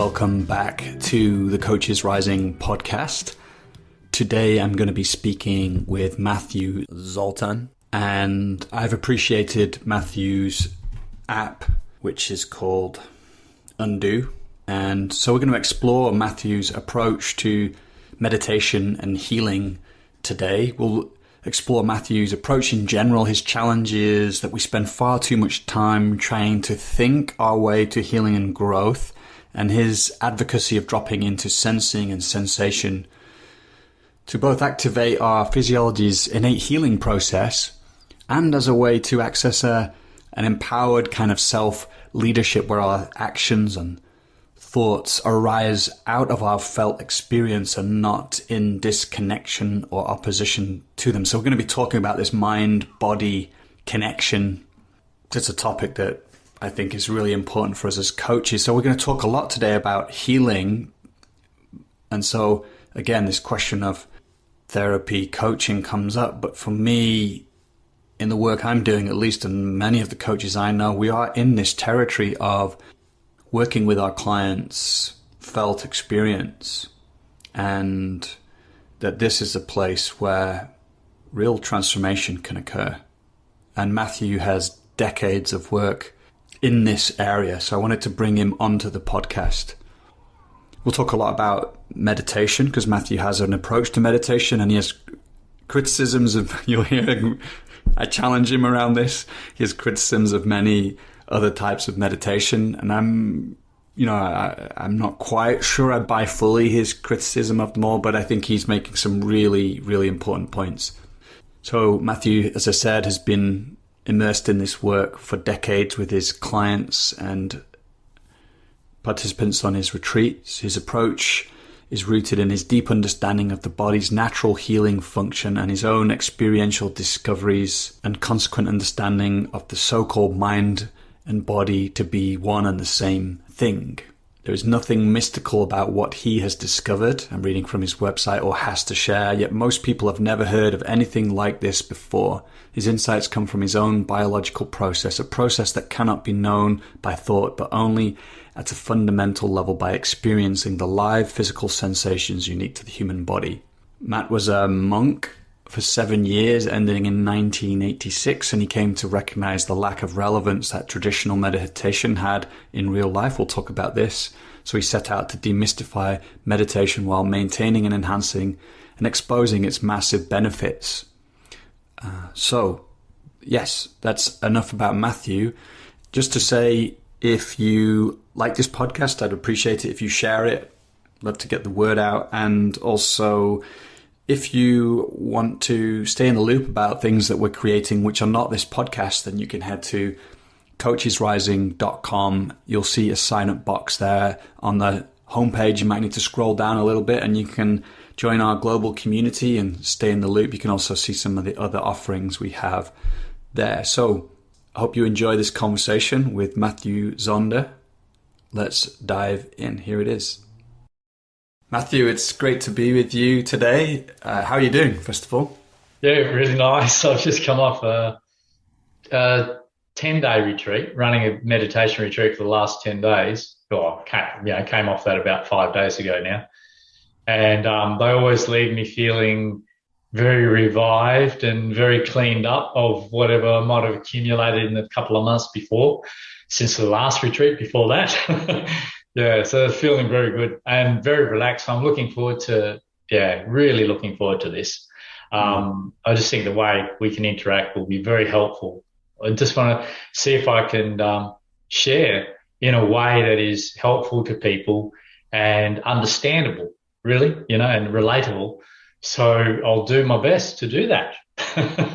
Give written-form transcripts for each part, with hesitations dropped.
welcome back to the Coaches Rising podcast. Today I'm going to be speaking with Matthew Zoltan, and I've appreciated Matthew's app, which is called Undo. And so we're going to explore Matthew's approach to meditation and healing today. We'll explore Matthew's approach in general, his challenges that we spend far too much time trying to think our way to healing and growth, and his advocacy of dropping into sensing and sensation to both activate our physiology's innate healing process and as a way to access an empowered kind of self-leadership where our actions and thoughts arise out of our felt experience and not in disconnection or opposition to them. So we're going to be talking about this mind-body connection. It's a topic that I think is really important for us as coaches. So we're going to talk a lot today about healing. And so again, this question of therapy, coaching comes up. But for me, in the work I'm doing, at least, and many of the coaches I know, we are in this territory of working with our clients' felt experience, and that this is a place where real transformation can occur. And Matthew has decades of work in this area, so I wanted to bring him onto the podcast. We'll talk a lot about meditation because Matthew has an approach to meditation, and he has criticisms of, you'll hear, I challenge him around this. He has criticisms of many other types of meditation, and I'm not quite sure I buy fully his criticism of them all, but I think he's making some really, really important points. So Matthew, as I said, has been immersed in this work for decades with his clients and participants on his retreats. His approach is rooted in his deep understanding of the body's natural healing function and his own experiential discoveries and consequent understanding of the so-called mind and body to be one and the same thing. There is nothing mystical about what he has discovered, I'm reading from his website, or has to share, yet most people have never heard of anything like this before. His insights come from his own biological process, a process that cannot be known by thought, but only at a fundamental level by experiencing the live physical sensations unique to the human body. Matt was a monk for 7 years, ending in 1986, and he came to recognize the lack of relevance that traditional meditation had in real life. We'll talk about this. So he set out to demystify meditation while maintaining and enhancing and exposing its massive benefits. So, yes, that's enough about Matthew. Just to say, if you like this podcast, I'd appreciate it if you share it. Love to get the word out. And also, if you want to stay in the loop about things that we're creating which are not this podcast, then you can head to coachesrising.com. You'll see a sign-up box there on the homepage. You might need to scroll down a little bit and you can join our global community and stay in the loop. You can also see some of the other offerings we have there. So I hope you enjoy this conversation with Matthew Zoltan. Let's dive in. Here it is. Matthew, it's great to be with you today. How are you doing, first of all? Yeah, really nice. I've just come off a 10-day retreat, running a meditation retreat for the last 10 days. Well, came off that about 5 days ago now. And they always leave me feeling very revived and very cleaned up of whatever I might have accumulated in a couple of months before, since the last retreat before that. Yeah, so feeling very good and very relaxed. I'm looking forward to, really looking forward to this. I just think the way we can interact will be very helpful. I just want to see if I can share in a way that is helpful to people and understandable, really, and relatable. So I'll do my best to do that.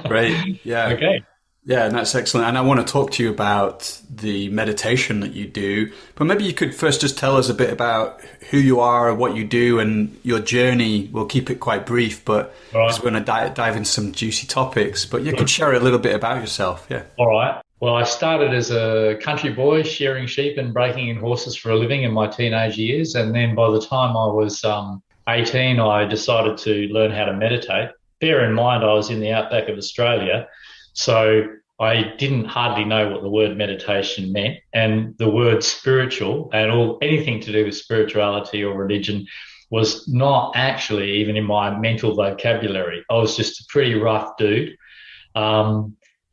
Great. Yeah. Okay. Yeah, and that's excellent. And I want to talk to you about the meditation that you do, but maybe you could first just tell us a bit about who you are, what you do, and your journey. We'll keep it quite brief, but because we're going to dive into some juicy topics, but you could share a little bit about yourself. Yeah. All right. Well, I started as a country boy shearing sheep and breaking in horses for a living in my teenage years. And then by the time I was 18, I decided to learn how to meditate. Bear in mind, I was in the outback of Australia. So I didn't hardly know what the word meditation meant, and the word spiritual and anything to do with spirituality or religion was not actually even in my mental vocabulary. I was just a pretty rough dude.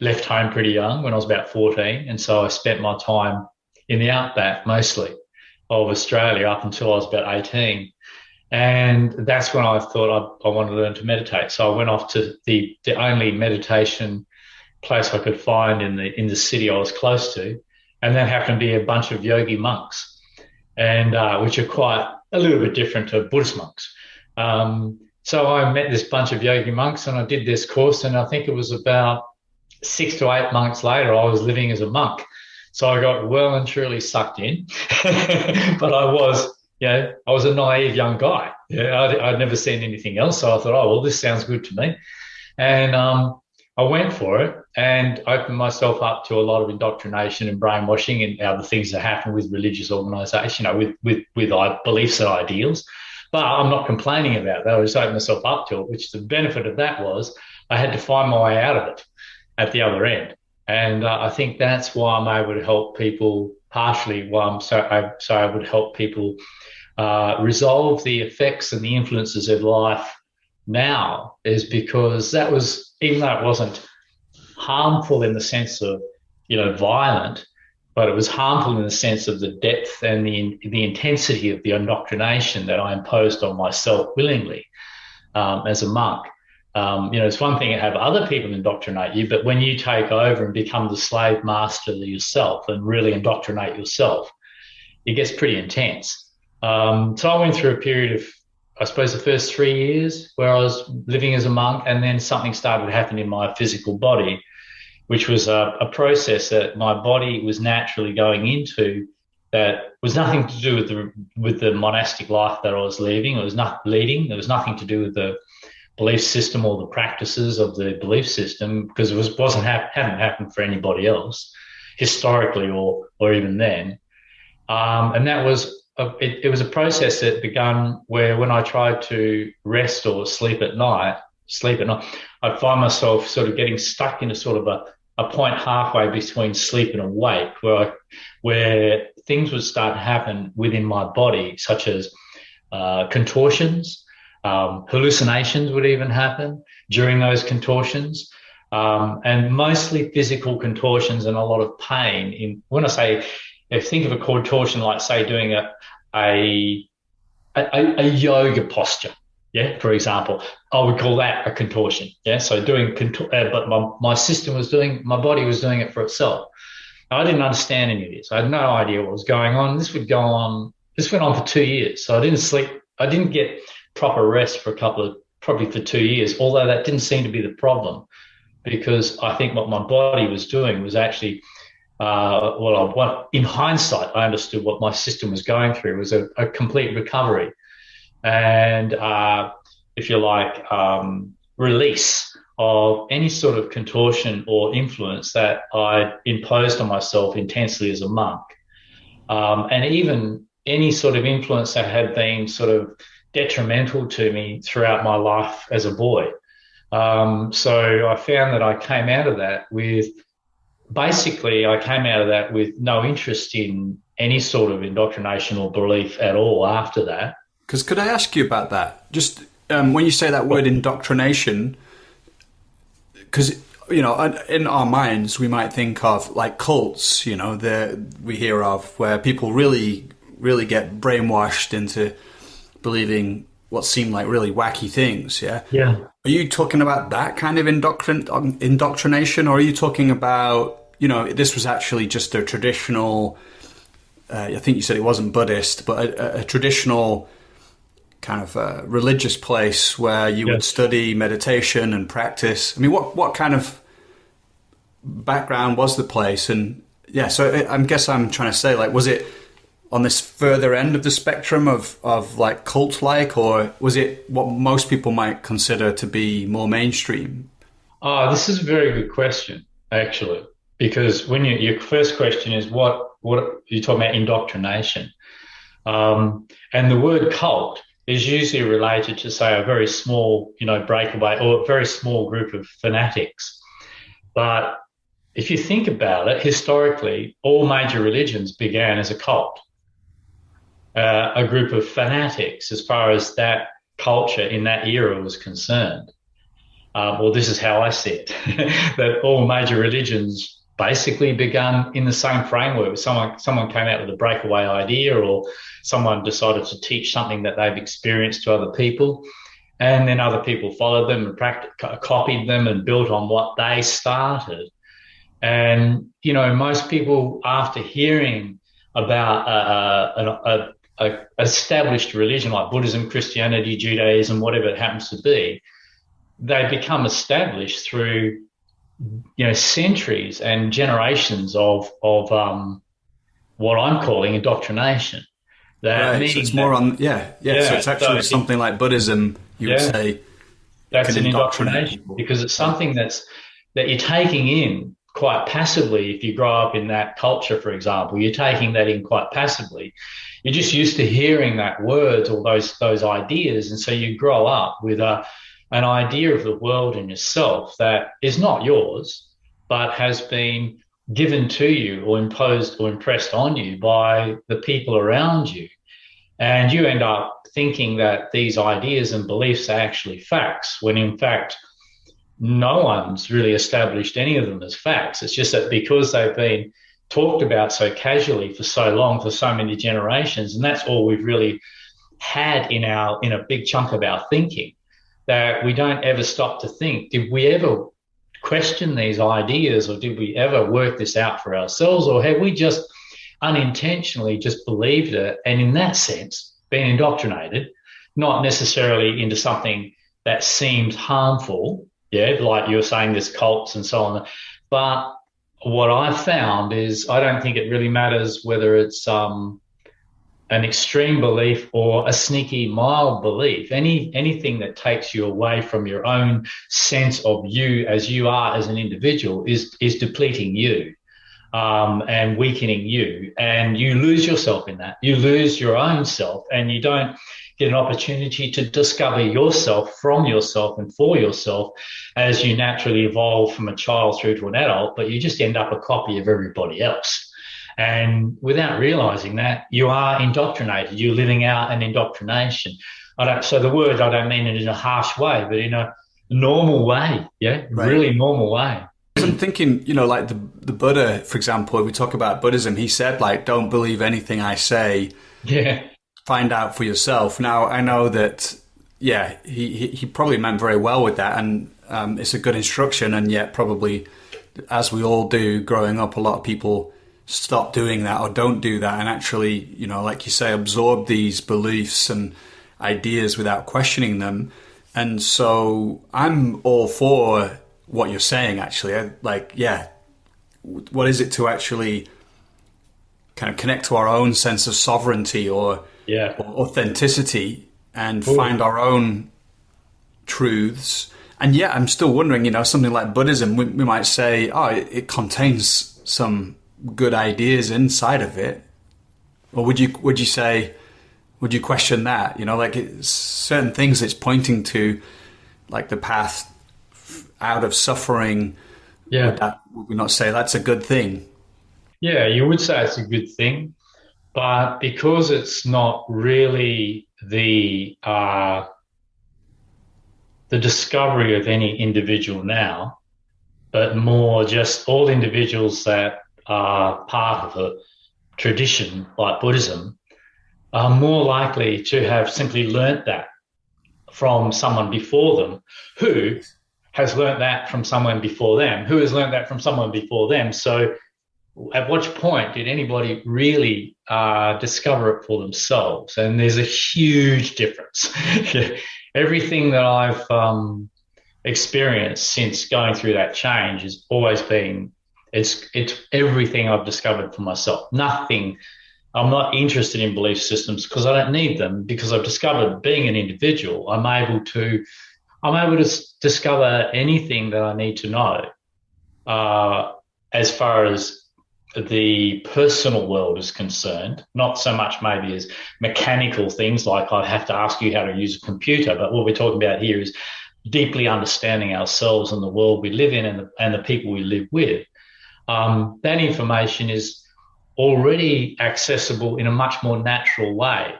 Left home pretty young when I was about 14, and so I spent my time in the outback mostly of Australia up until I was about 18. And that's when I thought I wanted to learn to meditate. So I went off to the only meditation place I could find in the city I was close to, and that happened to be a bunch of yogi monks, and which are quite a little bit different to Buddhist monks. So I met this bunch of yogi monks, and I did this course, and I think it was about 6 to 8 months later, I was living as a monk. So I got well and truly sucked in, but I was a naive young guy. I'd never seen anything else. So I thought, oh, well, this sounds good to me. And I went for it and opened myself up to a lot of indoctrination and brainwashing and other things that happen with religious organisation, with beliefs and ideals. But I'm not complaining about that. I just opened myself up to it, which the benefit of that was I had to find my way out of it at the other end. And I think that's why I'm able to help people, partially why I would help people resolve the effects and the influences of life now, is because that was, even though it wasn't harmful in the sense of, violent, but it was harmful in the sense of the depth and the intensity of the indoctrination that I imposed on myself willingly as a monk. It's one thing to have other people indoctrinate you, but when you take over and become the slave master yourself and really indoctrinate yourself, it gets pretty intense. So I went through a period of, I suppose, the first 3 years where I was living as a monk, and then something started to happen in my physical body, which was a process that my body was naturally going into that was nothing to do with the monastic life that I was leading. It was not leading. There was nothing to do with the belief system or the practices of the belief system, because it hadn't happened for anybody else historically or even then. And that was it was a process that began where when I tried to rest or sleep at night, I'd find myself sort of getting stuck into sort of a point halfway between sleep and awake, where things would start to happen within my body, such as contortions. Hallucinations would even happen during those contortions, and mostly physical contortions and a lot of pain. When I say, think of a contortion like, say, doing a yoga posture, for example, I would call that a contortion. So doing but my body was doing it for itself. I didn't understand any of this. I had no idea what was going on. This went on for 2 years. So I didn't sleep. I didn't get proper rest for probably for 2 years, although that didn't seem to be the problem, because I think what my body was doing was actually, in hindsight, I understood what my system was going through was a complete recovery and, if you like, release of any sort of contortion or influence that I imposed on myself intensely as a monk, and even any sort of influence that had been sort of detrimental to me throughout my life as a boy. So I found that I came out of that with no interest in any sort of indoctrination or belief at all after that. Because could I ask you about that? Just when you say that word indoctrination, because, in our minds, we might think of like cults, we hear of where people really, really get brainwashed into believing what seem like really wacky things, yeah? Yeah. Are you talking about that kind of indoctrination, or are you talking about, this was actually just a traditional, I think you said it wasn't Buddhist, but a traditional kind of religious place where you would study meditation and practice? I mean, what kind of background was the place? And so I guess I'm trying to say, like, was it on this further end of the spectrum of like cult-like, or was it what most people might consider to be more mainstream? Oh, this is a very good question, actually, because when your first question is what you're talking about indoctrination, and the word cult is usually related to, say, a very small, breakaway or a very small group of fanatics. But if you think about it, historically, all major religions began as a cult, a group of fanatics as far as that culture in that era was concerned. Well, this is how I see it, that all major religions basically began in the same framework. Someone came out with a breakaway idea, or someone decided to teach something that they've experienced to other people, and then other people followed them and copied them and built on what they started. And, most people, after hearing about a established religion like Buddhism, Christianity, Judaism, whatever it happens to be, they become established through, centuries and generations of what I'm calling indoctrination. That right, so it's more on, So it's actually something like Buddhism, you would say. That's an indoctrination because it's something that you're taking in quite passively. If you grow up in that culture, for example, you're taking that in quite passively. You're just used to hearing that words or those ideas, and so you grow up with an idea of the world and yourself that is not yours, but has been given to you or imposed or impressed on you by the people around you. And you end up thinking that these ideas and beliefs are actually facts, when in fact, no one's really established any of them as facts. It's just that because they've been talked about so casually for so long, for so many generations, and that's all we've really had in a big chunk of our thinking, that we don't ever stop to think, did we ever question these ideas, or did we ever work this out for ourselves, or have we just unintentionally just believed it, and in that sense been indoctrinated, not necessarily into something that seems harmful, like you were saying, there's cults and so on. But what I've found is I don't think it really matters whether it's an extreme belief or a sneaky, mild belief. Anything that takes you away from your own sense of you as you are as an individual is depleting you. And weakening you, and you lose yourself in that. You lose your own self, and you don't get an opportunity to discover yourself from yourself and for yourself as you naturally evolve from a child through to an adult, but you just end up a copy of everybody else. And without realizing that, you are indoctrinated. You're living out an indoctrination. So the word, I don't mean it in a harsh way, but in a normal way, right. Really normal way. I'm thinking, like the Buddha, for example, if we talk about Buddhism, he said, don't believe anything I say. Yeah. Find out for yourself. Now, I know that, he probably meant very well with that, and it's a good instruction, and yet probably, as we all do growing up, a lot of people stop doing that or don't do that and actually, like you say, absorb these beliefs and ideas without questioning them. And so I'm all for what you're saying, actually. What is it to actually kind of connect to our own sense of sovereignty or authenticity and find our own truths? And yet I'm still wondering, something like Buddhism, we might say, it contains some good ideas inside of it. Or would you question that? It's certain things it's pointing to, like the path out of suffering. Would we not say that's a good thing? Yeah, you would say it's a good thing, but because it's not really the discovery of any individual now, but more just all individuals that are part of a tradition like Buddhism are more likely to have simply learnt that from someone before them, who has learnt that from someone before them, who has learnt that from someone before them. So at what point did anybody really discover it for themselves? And there's a huge difference. Everything that I've experienced since going through that change has always been, it's everything I've discovered for myself. Nothing. I'm not interested in belief systems because I don't need them, because I've discovered being an individual, I'm able to discover anything that I need to know as far as the personal world is concerned, not so much maybe as mechanical things like I have to ask you how to use a computer, but what we're talking about here is deeply understanding ourselves and the world we live in and the people we live with. that information is already accessible in a much more natural way,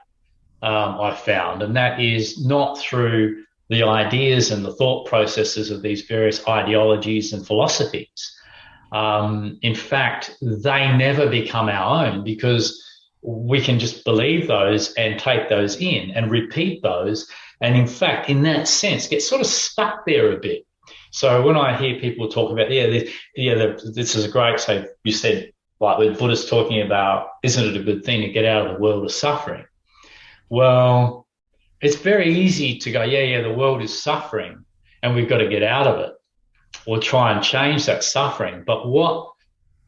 I've found, and that is not through the ideas and the thought processes of these various ideologies and philosophies. In fact, they never become our own because we can just believe those and take those in and repeat those. And in fact, in that sense, get sort of stuck there a bit. So when I hear people talk about, this is great. So you said, like with Buddhists talking about, isn't it a good thing to get out of the world of suffering? Well, it's very easy to go, the world is suffering and we've got to get out of it or try and change that suffering. But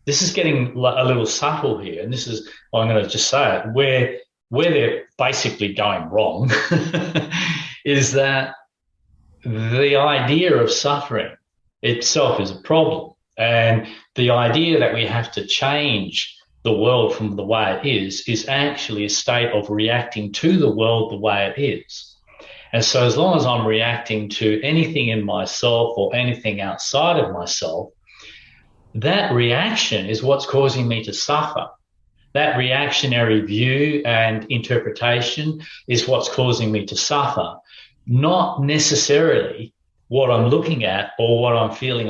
this is getting a little subtle here, and this is, I'm going to just say it, where they're basically going wrong is that the idea of suffering itself is a problem. And the idea that we have to change the world from the way it is actually a state of reacting to the world the way it is. And so as long as I'm reacting to anything in myself or anything outside of myself, that reaction is what's causing me to suffer. That reactionary view and interpretation is what's causing me to suffer, not necessarily what I'm looking at or what I'm feeling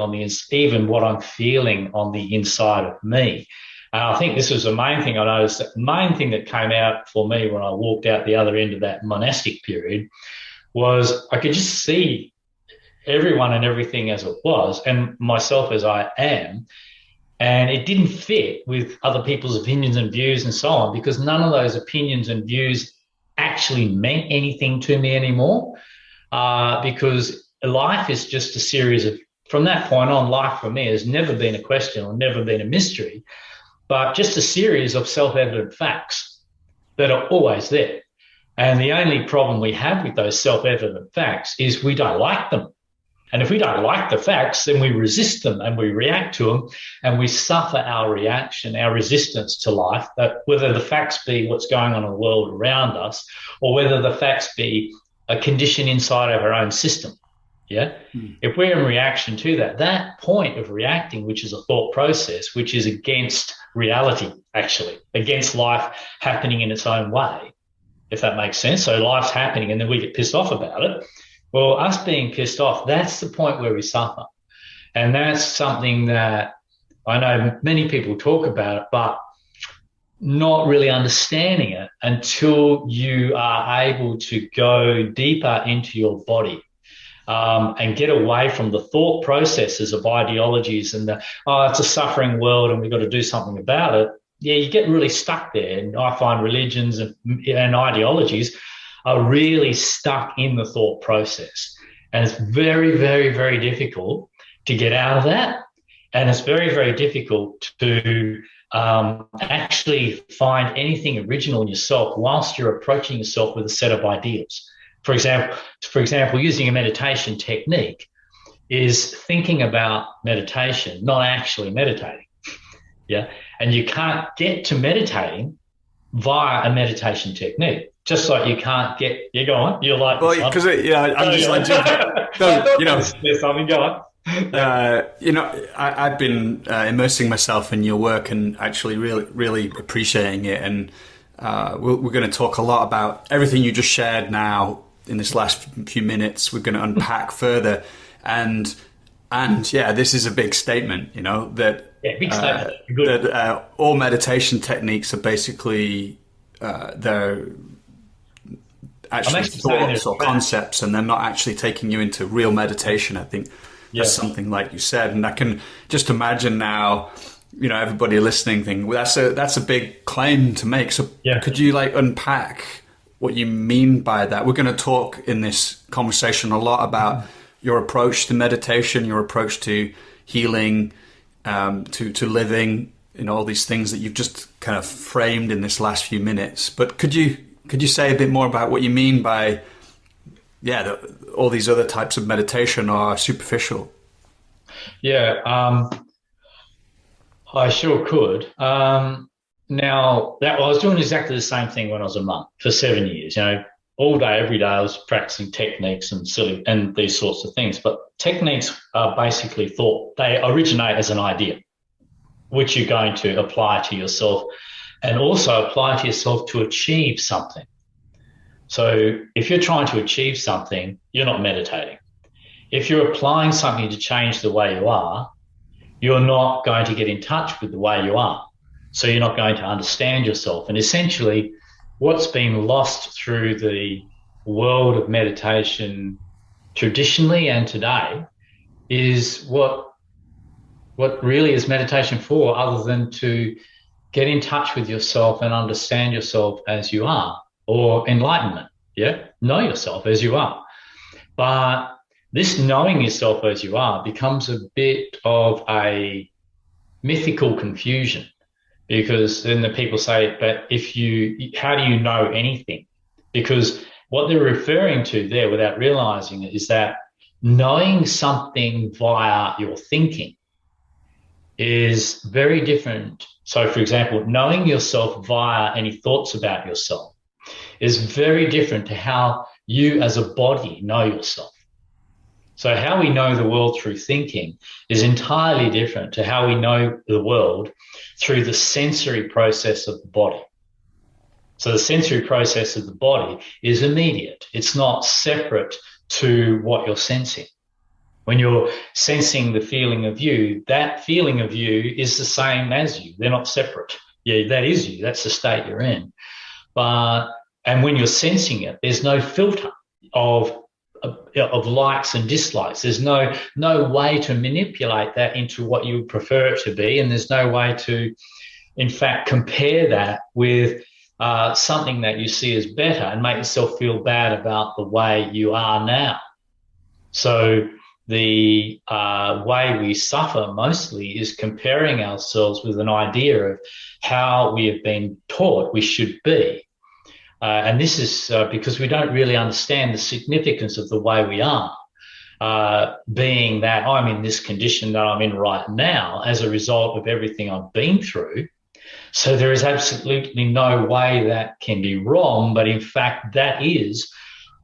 even what I'm feeling on the inside of me. And I think this was the main thing I noticed. The main thing that came out for me when I walked out the other end of that monastic period was I could just see everyone and everything as it was and myself as I am. And it didn't fit with other people's opinions and views and so on, because none of those opinions and views actually meant anything to me anymore, because life is just a series of, from that point on, life for me has never been a question or never been a mystery, but just a series of self-evident facts that are always there. And the only problem we have with those self-evident facts is we don't like them. And if we don't like the facts, then we resist them and we react to them and we suffer our reaction, our resistance to life, that whether the facts be what's going on in the world around us or whether the facts be a condition inside of our own system. Yeah. If we're in reaction to that point of reacting, which is a thought process, which is against reality, actually, against life happening in its own way, if that makes sense. So life's happening and then we get pissed off about it. Well, us being pissed off, that's the point where we suffer. And that's something that I know many people talk about, but not really understanding it until you are able to go deeper into your body. And get away from the thought processes of ideologies and it's a suffering world and we've got to do something about it. Yeah, you get really stuck there. And I find religions and ideologies are really stuck in the thought process. And it's very, very, very difficult to get out of that. And it's very, very difficult to actually find anything original in yourself whilst you're approaching yourself with a set of ideals. For example, using a meditation technique is thinking about meditation, not actually meditating. Yeah. And you can't get to meditating via a meditation technique. Just like you can't get, go on. You're like, well, because I'm just like, there's something, go on. I've been immersing myself in your work and actually really, really appreciating it. And we're going to talk a lot about everything you just shared now in this last few minutes. We're going to unpack further. And this is a big statement, big statement. That all meditation techniques are basically, they're actually thoughts or concepts, and they're not actually taking you into real meditation. I think that's something like you said. And I can just imagine now, everybody listening thinking, well, that's a big claim to make. So could you unpack what you mean by that? We're going to talk in this conversation a lot about your approach to meditation, your approach to healing, to living, all these things that you've just kind of framed in this last few minutes. But could you say a bit more about what you mean by, all these other types of meditation are superficial? Yeah, I sure could. Now, I was doing exactly the same thing when I was a monk for 7 years. All day, every day, I was practicing techniques and these sorts of things. But techniques are basically thought. They originate as an idea. which you're going to apply to yourself and also apply to yourself to achieve something. So if you're trying to achieve something, you're not meditating. If you're applying something to change the way you are, you're not going to get in touch with the way you are. So you're not going to understand yourself. And essentially, what's been lost through the world of meditation traditionally and today is what really is meditation for, other than to get in touch with yourself and understand yourself as you are, or enlightenment, know yourself as you are. But this knowing yourself as you are becomes a bit of a mythical confusion, because then the people say, but how do you know anything? Because what they're referring to there, without realizing it, is that knowing something via your thinking is very different. So, for example, knowing yourself via any thoughts about yourself is very different to how you as a body know yourself. So how we know the world through thinking is entirely different to how we know the world through the sensory process of the body. So the sensory process of the body is immediate. It's not separate to what you're sensing. When you're sensing the feeling of you, that feeling of you is the same as you. They're not separate. Yeah, that is you. That's the state you're in. And when you're sensing it, there's no filter of likes and dislikes. There's no way to manipulate that into what you would prefer it to be, and there's no way to, in fact, compare that with something that you see as better and make yourself feel bad about the way you are now. So the way we suffer mostly is comparing ourselves with an idea of how we have been taught we should be. And this is because we don't really understand the significance of the way we are, being that I'm in this condition that I'm in right now as a result of everything I've been through. So there is absolutely no way that can be wrong, but in fact, that is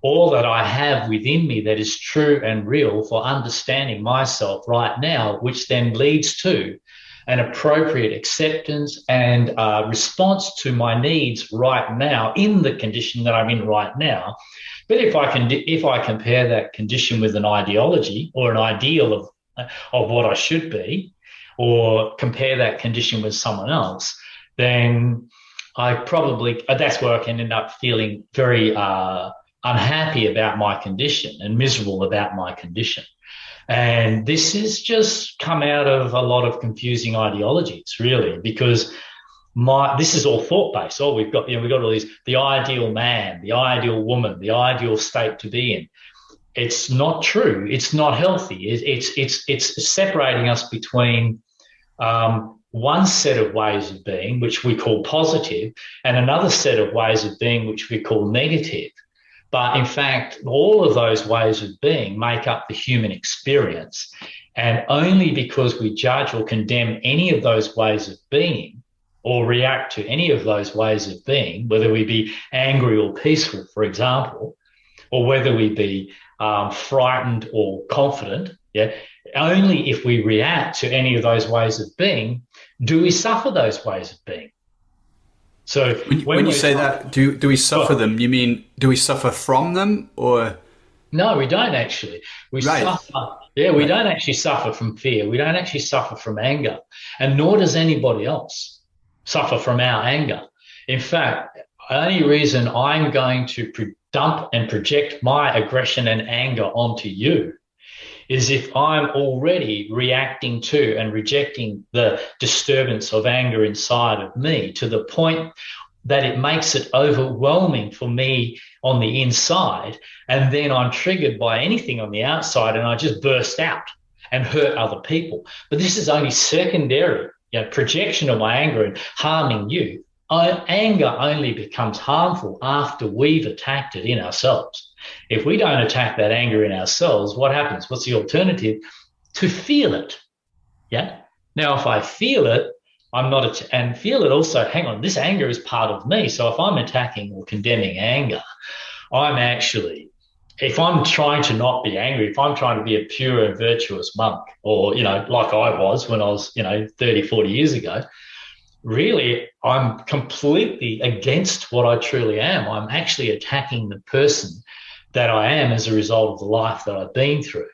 all that I have within me that is true and real for understanding myself right now, which then leads to an appropriate acceptance and response to my needs right now in the condition that I'm in right now. But if I compare that condition with an ideology or an ideal of what I should be, or compare that condition with someone else, then that's where I can end up feeling very unhappy about my condition and miserable about my condition. And this has just come out of a lot of confusing ideologies, really, because this is all thought-based. Oh, we've got all these, the ideal man, the ideal woman, the ideal state to be in. It's not true. It's not healthy. It's separating us between one set of ways of being, which we call positive, and another set of ways of being, which we call negative. But in fact, all of those ways of being make up the human experience. And only because we judge or condemn any of those ways of being or react to any of those ways of being, whether we be angry or peaceful, for example, or whether we be frightened or confident, only if we react to any of those ways of being do we suffer those ways of being. So when you say that, do we suffer them? You mean, do we suffer from them, or? No, we don't actually. We suffer. Yeah, we don't actually suffer from fear. We don't actually suffer from anger, and nor does anybody else suffer from our anger. In fact, the only reason I'm going to dump and project my aggression and anger onto you is if I'm already reacting to and rejecting the disturbance of anger inside of me to the point that it makes it overwhelming for me on the inside, and then I'm triggered by anything on the outside and I just burst out and hurt other people. But this is only secondary projection of my anger and harming you. Anger only becomes harmful after we've attacked it in ourselves. If we don't attack that anger in ourselves, what happens? What's the alternative? To feel it. Yeah. Now, if I feel it, and feel it also, hang on, this anger is part of me. So if I'm attacking or condemning anger, I'm actually if I'm trying to not be angry, if I'm trying to be a pure and virtuous monk, or, like I was when I was, 30, 40 years ago, really, I'm completely against what I truly am. I'm actually attacking the person that I am as a result of the life that I've been through.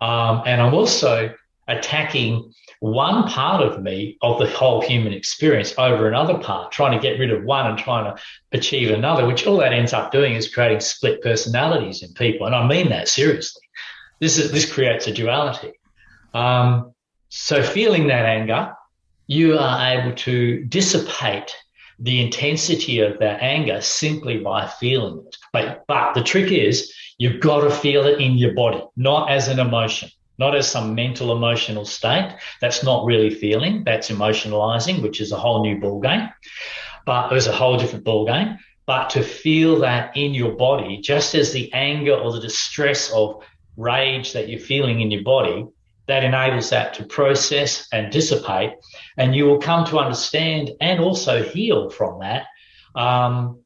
And I'm also attacking one part of me, of the whole human experience, over another part, trying to get rid of one and trying to achieve another, which all that ends up doing is creating split personalities in people. And I mean that seriously. This creates a duality. So feeling that anger, you are able to dissipate the intensity of that anger simply by feeling it. But the trick is you've got to feel it in your body, not as an emotion, not as some mental emotional state. That's not really feeling. That's emotionalizing, which is a whole new ballgame. But there's a whole different ballgame. But to feel that in your body, just as the anger or the distress of rage that you're feeling in your body, that enables that to process and dissipate, and you will come to understand and also heal from that,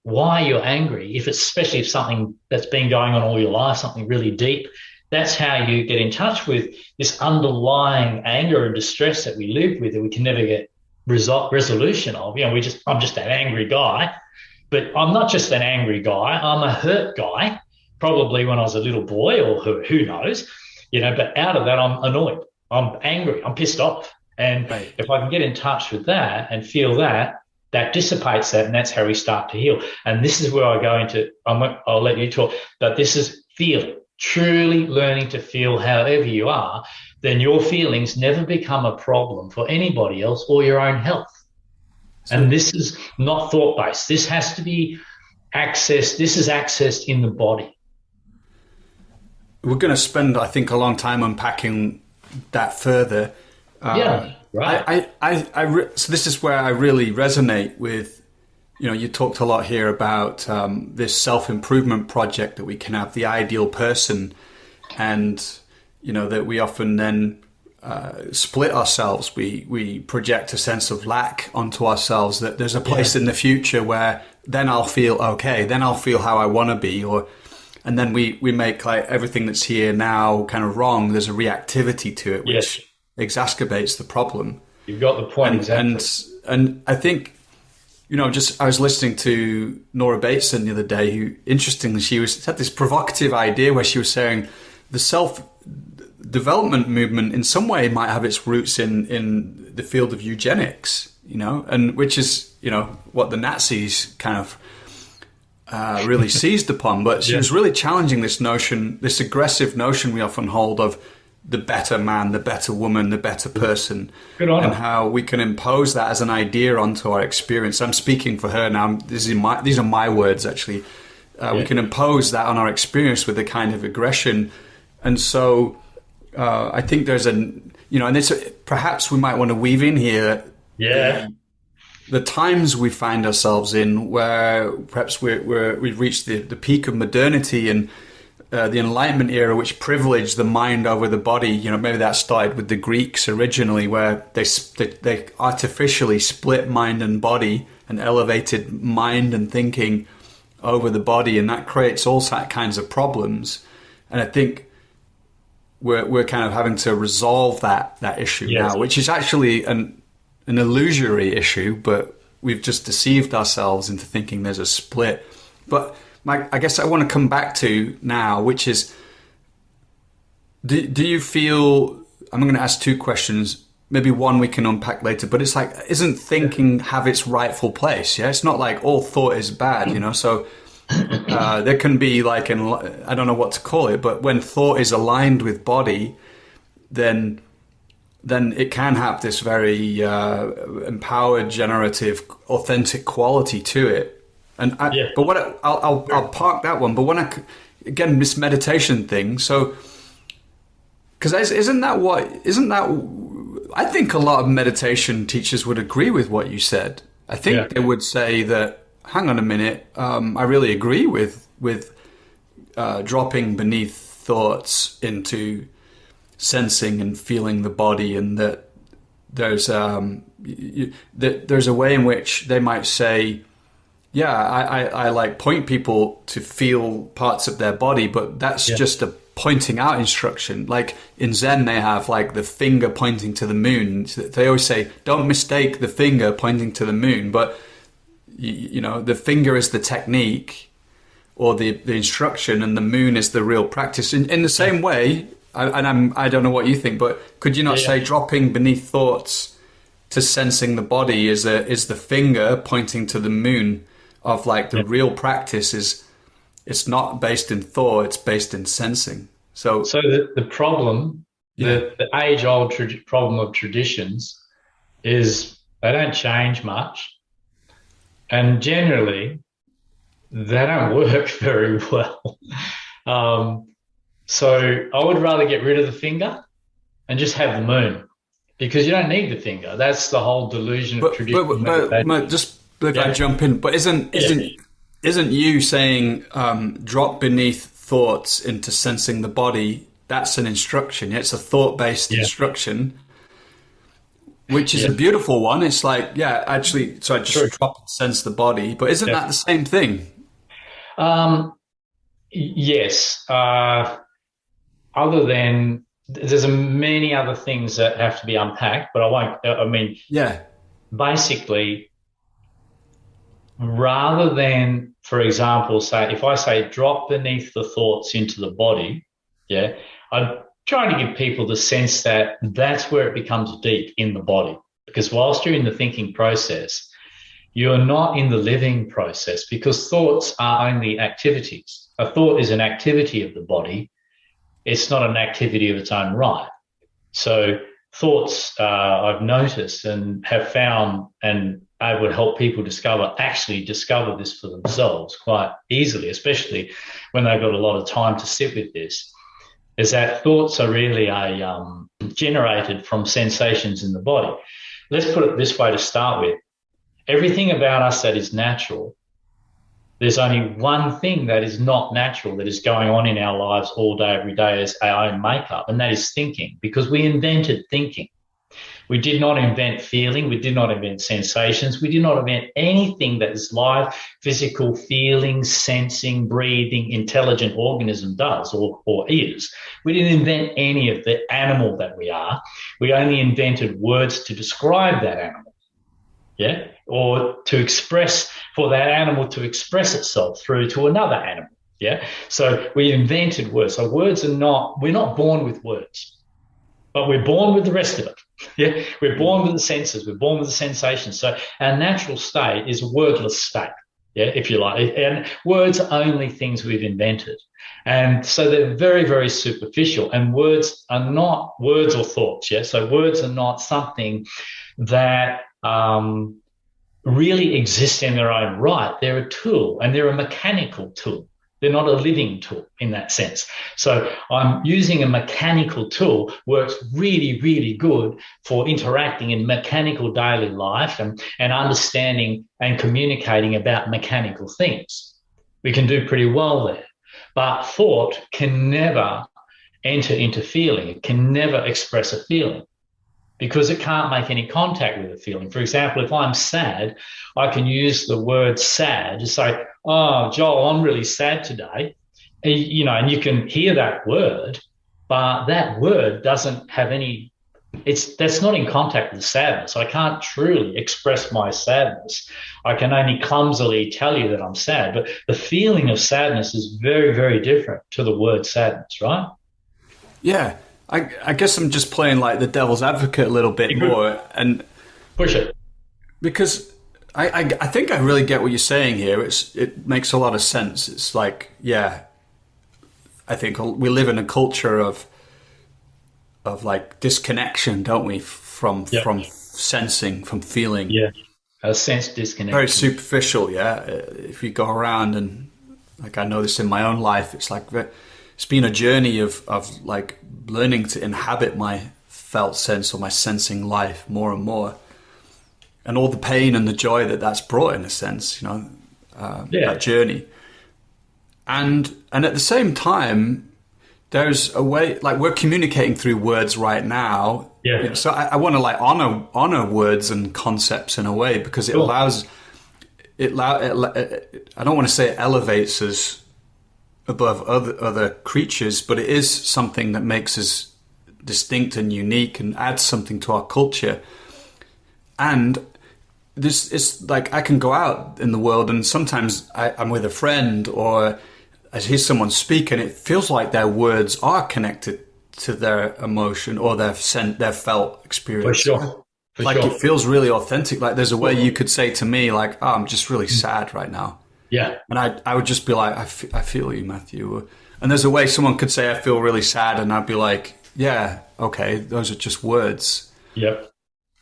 why you're angry, especially if something that's been going on all your life, something really deep. That's how you get in touch with this underlying anger and distress that we live with, that we can never get resolution of. I'm just an angry guy, but I'm not just an angry guy. I'm a hurt guy, probably when I was a little boy, or who knows. But out of that, I'm annoyed, I'm angry, I'm pissed off. And if I can get in touch with that and feel that, that dissipates that, and that's how we start to heal. And this is where I go into, I'll let you talk, but this is feeling, truly learning to feel however you are, then your feelings never become a problem for anybody else or your own health. And this is not thought-based. This has to be accessed. This is accessed in the body. We're going to spend, I think, a long time unpacking that further. Right. So this is where I really resonate with, you talked a lot here about this self-improvement project that we can have, the ideal person, and, that we often then split ourselves. We project a sense of lack onto ourselves, that there's a place in the future where then I'll feel okay, then I'll feel how I want to be, and then we make like everything that's here now kind of wrong. There's a reactivity to it, which exacerbates the problem. You've got the point, exactly. And I think, I was listening to Nora Bateson the other day, who, interestingly, she had this provocative idea where she was saying the self-development movement in some way might have its roots in the field of eugenics, and which is, what the Nazis kind of really seized upon. But she was really challenging this notion, this aggressive notion we often hold of the better man, the better woman, the better person, and how we can impose that as an idea onto our experience. I'm speaking for her now. These are my words, actually. We can impose that on our experience with a kind of aggression. And so I think there's and it's perhaps we might want to weave in here the times we find ourselves in, where perhaps we've reached the peak of modernity and the Enlightenment era, which privileged the mind over the body. Maybe that started with the Greeks originally, where they artificially split mind and body and elevated mind and thinking over the body, and that creates all kinds of problems. And I think we're kind of having to resolve that issue now, which is actually an illusory issue, but we've just deceived ourselves into thinking there's a split. But I guess I want to come back to now, which is, do you feel, I'm going to ask two questions, maybe one we can unpack later, but it's like, isn't thinking have its rightful place? Yeah, it's not like all thought is bad, so there can be like, I don't know what to call it, but when thought is aligned with body, then it can have this very empowered, generative, authentic quality to it. And but what I'll park that one. But when again, this meditation thing. So, because isn't that I think a lot of meditation teachers would agree with what you said. I think they would say that, hang on a minute, I really agree with dropping beneath thoughts into sensing and feeling the body, and that there's a way in which they might say, yeah, I like point people to feel parts of their body, but that's just a pointing out instruction. Like in Zen, they have like the finger pointing to the moon. They always say, don't mistake the finger pointing to the moon, but you know, the finger is the technique or the instruction, and the moon is the real practice. In the same way, I don't know what you think, but could you not say dropping beneath thoughts to sensing the body is the finger pointing to the moon of like the real practice is, it's not based in thought, it's based in sensing. So the problem, the age-old problem of traditions is they don't change much, and generally they don't work very well. So I would rather get rid of the finger and just have the moon, because you don't need the finger. That's the whole delusion of tradition. But just look, I jump in. But isn't you saying drop beneath thoughts into sensing the body? That's an instruction. It's a thought-based instruction, which is a beautiful one. It's like, actually, so I just drop and sense the body. But isn't that the same thing? Yes. Other than there's many other things that have to be unpacked, but I won't. I mean, basically, rather than, for example, say if I say drop beneath the thoughts into the body, I'm trying to give people the sense that that's where it becomes deep in the body, because whilst you're in the thinking process, you're not in the living process, because thoughts are only activities. A thought is an activity of the body. It's not an activity of its own right. So thoughts, I've noticed and have found, and I would help people actually discover this for themselves quite easily, especially when they've got a lot of time to sit with this, is that thoughts are really generated from sensations in the body. Let's put it this way to start with. Everything about us that is natural, there's only one thing that is not natural that is going on in our lives all day, every day as our own makeup, and that is thinking, because we invented thinking. We did not invent feeling. We did not invent sensations. We did not invent anything that is live, physical, feeling, sensing, breathing, intelligent organism does or is. We didn't invent any of the animal that we are. We only invented words to describe that animal. Or to express, for that animal to express itself through to another animal. So we invented words. So words we're not born with words, but we're born with the rest of it. We're born with the senses. We're born with the sensations. So our natural state is a wordless state, if you like. And words are only things we've invented. And so they're very, very superficial. And words are not words or thoughts. So words are not something that really exist in their own right. They're a tool, and they're a mechanical tool. They're not a living tool in that sense. So I'm using a mechanical tool works really, really good for interacting in mechanical daily life and understanding and communicating about mechanical things. We can do pretty well there. But thought can never enter into feeling. It can never express a feeling, because it can't make any contact with a feeling. For example, if I'm sad, I can use the word sad to say, oh, Joel, I'm really sad today. And you can hear that word, but that word doesn't have that's not in contact with sadness. I can't truly express my sadness. I can only clumsily tell you that I'm sad, but the feeling of sadness is very, very different to the word sadness, right? Yeah. I guess I'm just playing like the devil's advocate a little bit more, and push it, because I think I really get what you're saying here. It makes a lot of sense. It's like, I think we live in a culture of like disconnection, don't we, from sensing, from feeling. A sense disconnection. Very superficial. If you go around, and like I know this in my own life, it's like it's been a journey of like learning to inhabit my felt sense or my sensing life more and more, and all the pain and the joy that's brought, in a sense, that journey. And at the same time, there's a way, like we're communicating through words right now. So I want to like honor words and concepts in a way, because it allows, I don't want to say it elevates us above other creatures, but it is something that makes us distinct and unique and adds something to our culture. And this is like, I can go out in the world and sometimes I'm with a friend or I hear someone speak and it feels like their words are connected to their emotion or their felt experience. For sure. It feels really authentic. Like there's a way you could say to me, like, oh, I'm just really sad right now. Yeah. And I would just be like, I feel you, Matthew. And there's a way someone could say, I feel really sad. And I'd be like, yeah, okay, those are just words. Yep.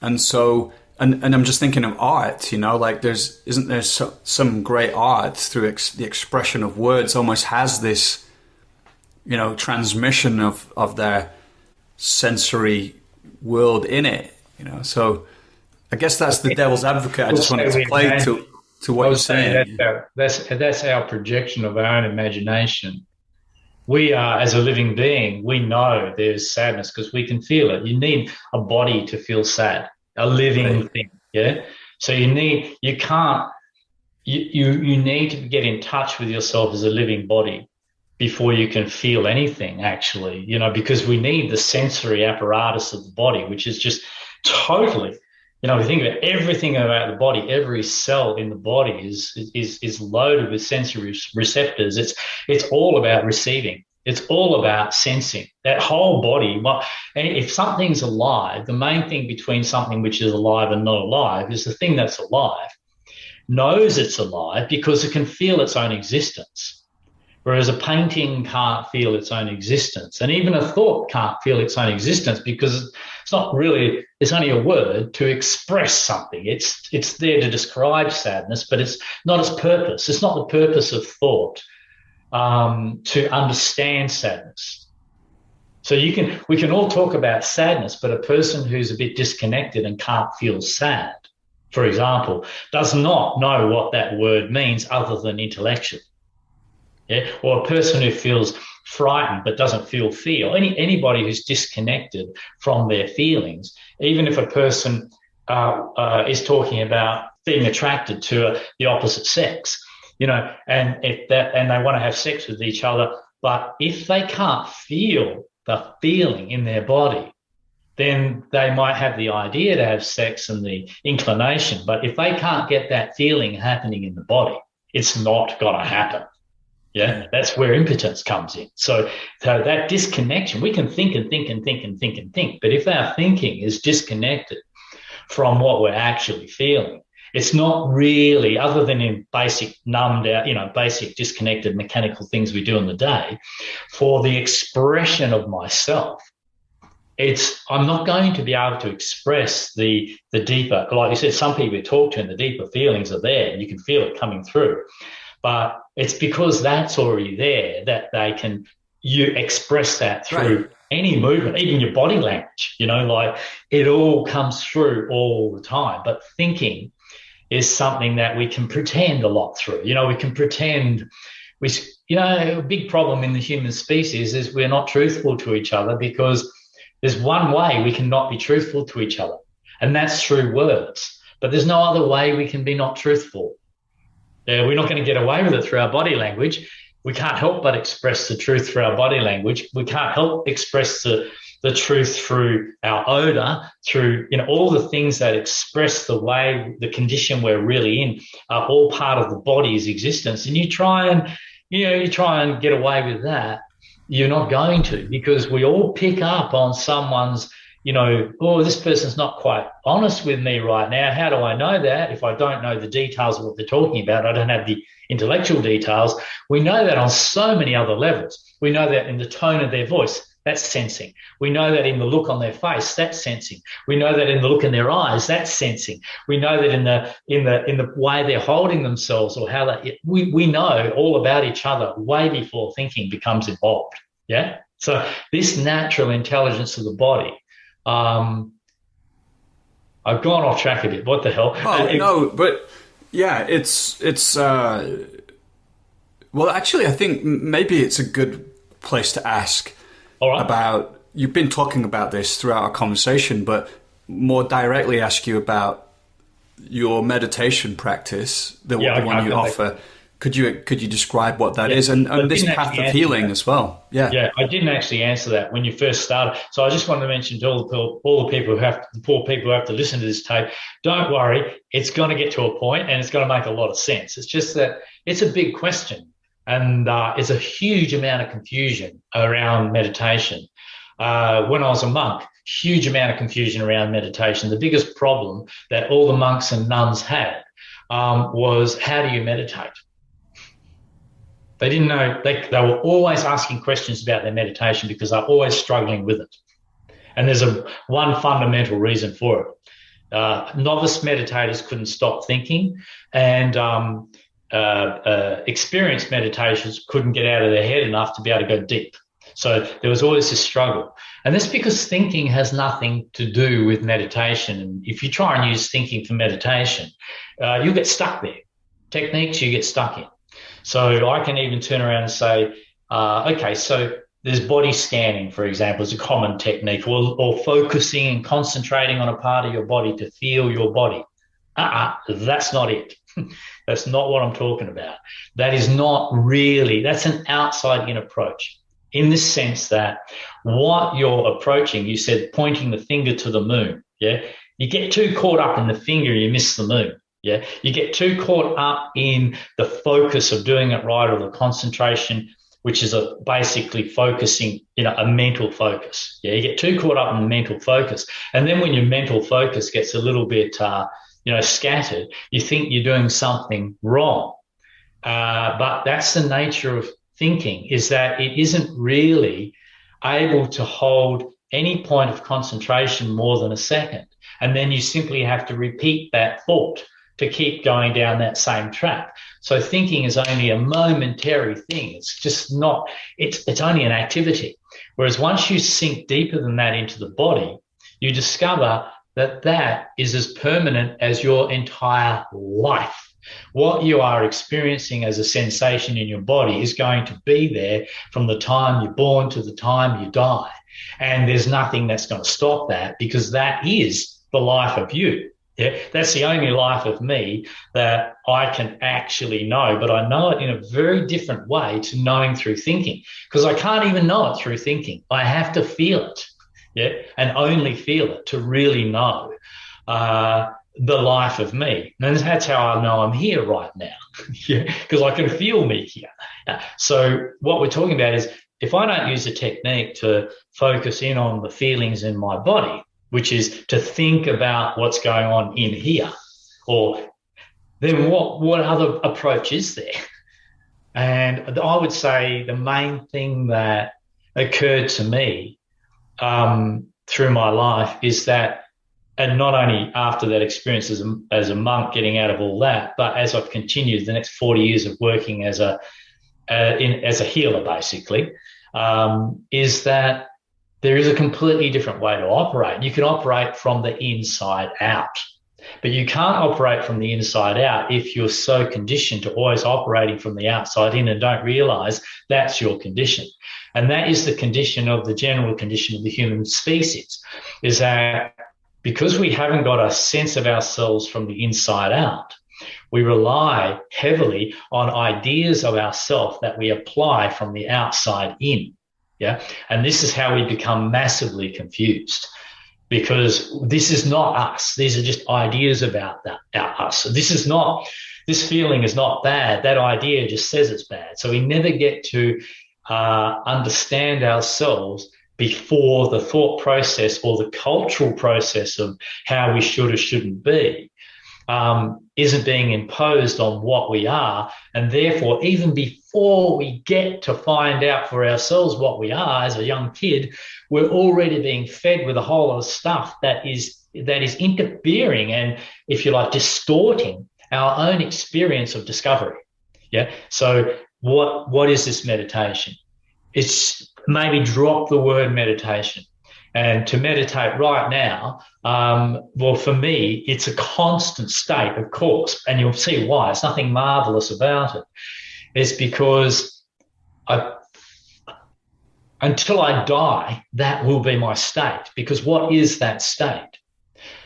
And so, and I'm just thinking of art, like isn't there some great art through the expression of words almost has this, transmission of their sensory world in it, So I guess that's the devil's advocate. I just wanted to play to what you're saying. That's our projection of our own imagination. We are, as a living being, we know there's sadness because we can feel it. You need a body to feel sad, a living thing. Yeah. So you need to get in touch with yourself as a living body before you can feel anything, actually, because we need the sensory apparatus of the body, which is just totally, we think about everything about the body, every cell in the body is loaded with sensory receptors. It's all about receiving. It's all about sensing. That whole body, and if something's alive, the main thing between something which is alive and not alive is the thing that's alive knows it's alive because it can feel its own existence. Whereas a painting can't feel its own existence. And even a thought can't feel its own existence because it's only a word to express something. It's there to describe sadness, but it's not its purpose. It's not the purpose of thought to understand sadness. So we can all talk about sadness, but a person who's a bit disconnected and can't feel sad, for example, does not know what that word means other than intellectually. Yeah? Or a person who feels frightened but doesn't feel anybody who's disconnected from their feelings, even if a person is talking about being attracted to the opposite sex, and they want to have sex with each other, but if they can't feel the feeling in their body, then they might have the idea to have sex and the inclination, but if they can't get that feeling happening in the body, it's not going to happen. Yeah, that's where impotence comes in. So that disconnection, we can think and think and think and think and think, but if our thinking is disconnected from what we're actually feeling, it's not really, other than in basic numbed out, basic disconnected mechanical things we do in the day, for the expression of myself, I'm not going to be able to express the deeper, like you said, some people you talk to and the deeper feelings are there and you can feel it coming through. But it's because that's already there that you express that through any movement, even your body language, like it all comes through all the time. But thinking is something that we can pretend a lot through. We can pretend. A big problem in the human species is we're not truthful to each other because there's one way we can not be truthful to each other, and that's through words. But there's no other way we can be not truthful. We're not going to get away with it through our body language. We can't help but express the truth through our body language. We can't help express the truth through our odor, through all the things that express the condition we're really in are all part of the body's existence. And you try and get away with that. You're not going to, because we all pick up on someone's, this person's not quite honest with me right now. How do I know that? If I don't know the details of what they're talking about, I don't have the intellectual details. We know that on so many other levels. We know that in the tone of their voice, that's sensing. We know that in the look on their face, that's sensing. We know that in the look in their eyes, that's sensing. We know that in the way they're holding themselves or how we know all about each other way before thinking becomes involved. Yeah. So this natural intelligence of the body. I've gone off track a bit. What the hell? No, but yeah, it's well, actually, I think maybe it's a good place to ask about, you've been talking about this throughout our conversation, but more directly ask you about your meditation practice, the one you okay. offer. Could you describe what that is, and this path of healing as well? Yeah, I didn't actually answer that when you first started. So I just wanted to mention to all the people the poor people who have to listen to this tape, don't worry, it's going to get to a point and it's going to make a lot of sense. It's just that it's a big question, and it's a huge amount of confusion around meditation. When I was a monk, huge amount of confusion around meditation. The biggest problem that all the monks and nuns had was, how do you meditate? They didn't know. They were always asking questions about their meditation because they're always struggling with it. And there's one fundamental reason for it. Novice meditators couldn't stop thinking, and experienced meditators couldn't get out of their head enough to be able to go deep. So there was always this struggle. And that's because thinking has nothing to do with meditation. And if you try and use thinking for meditation, you'll get stuck there. Techniques you get stuck in. So I can even turn around and say, okay, so there's body scanning, for example, is a common technique, or focusing and concentrating on a part of your body to feel your body. That's not it. That's not what I'm talking about. That is not really, that's an outside-in approach, in the sense that what you're approaching, you said pointing the finger to the moon, yeah? You get too caught up in the finger, you miss the moon. Yeah, you get too caught up in the focus of doing it right, or the concentration, which is basically focusing, a mental focus. Yeah, you get too caught up in the mental focus. And then when your mental focus gets a little bit, scattered, you think you're doing something wrong. But that's the nature of thinking, is that it isn't really able to hold any point of concentration more than a second. And then you simply have to repeat that thought to keep going down that same track. So thinking is only a momentary thing. It's just not, it's only an activity. Whereas once you sink deeper than that into the body, you discover that that is as permanent as your entire life. What you are experiencing as a sensation in your body is going to be there from the time you're born to the time you die. And there's nothing that's going to stop that, because that is the life of you. Yeah, that's the only life of me that I can actually know, but I know it in a very different way to knowing through thinking, because I can't even know it through thinking. I have to feel it, yeah, and only feel it to really know the life of me. And that's how I know I'm here right now, yeah, because I can feel me here. So what we're talking about is, if I don't use a technique to focus in on the feelings in my body, which is to think about what's going on in here, or then what other approach is there? And I would say the main thing that occurred to me through my life is that, and not only after that experience as a monk getting out of all that, but as I've continued the next 40 years of working as a healer, basically, is that there is a completely different way to operate. You can operate from the inside out, but you can't operate from the inside out if you're so conditioned to always operating from the outside in and don't realize that's your condition. And that is the condition of the general condition of the human species, is that because we haven't got a sense of ourselves from the inside out, we rely heavily on ideas of ourselves that we apply from the outside in. Yeah. And this is how we become massively confused, because this is not us. These are just ideas about us. This feeling is not bad. That idea just says it's bad. So we never get to understand ourselves before the thought process or the cultural process of how we should or shouldn't be isn't being imposed on what we are. And therefore, even before we get to find out for ourselves what we are as a young kid, we're already being fed with a whole lot of stuff that is interfering and, if you like, distorting our own experience of discovery. Yeah. So what is this meditation? It's maybe drop the word meditation. And to meditate right now, well, for me, it's a constant state, of course, and you'll see why. It's nothing marvelous about it. It's because until I die, that will be my state. Because what is that state?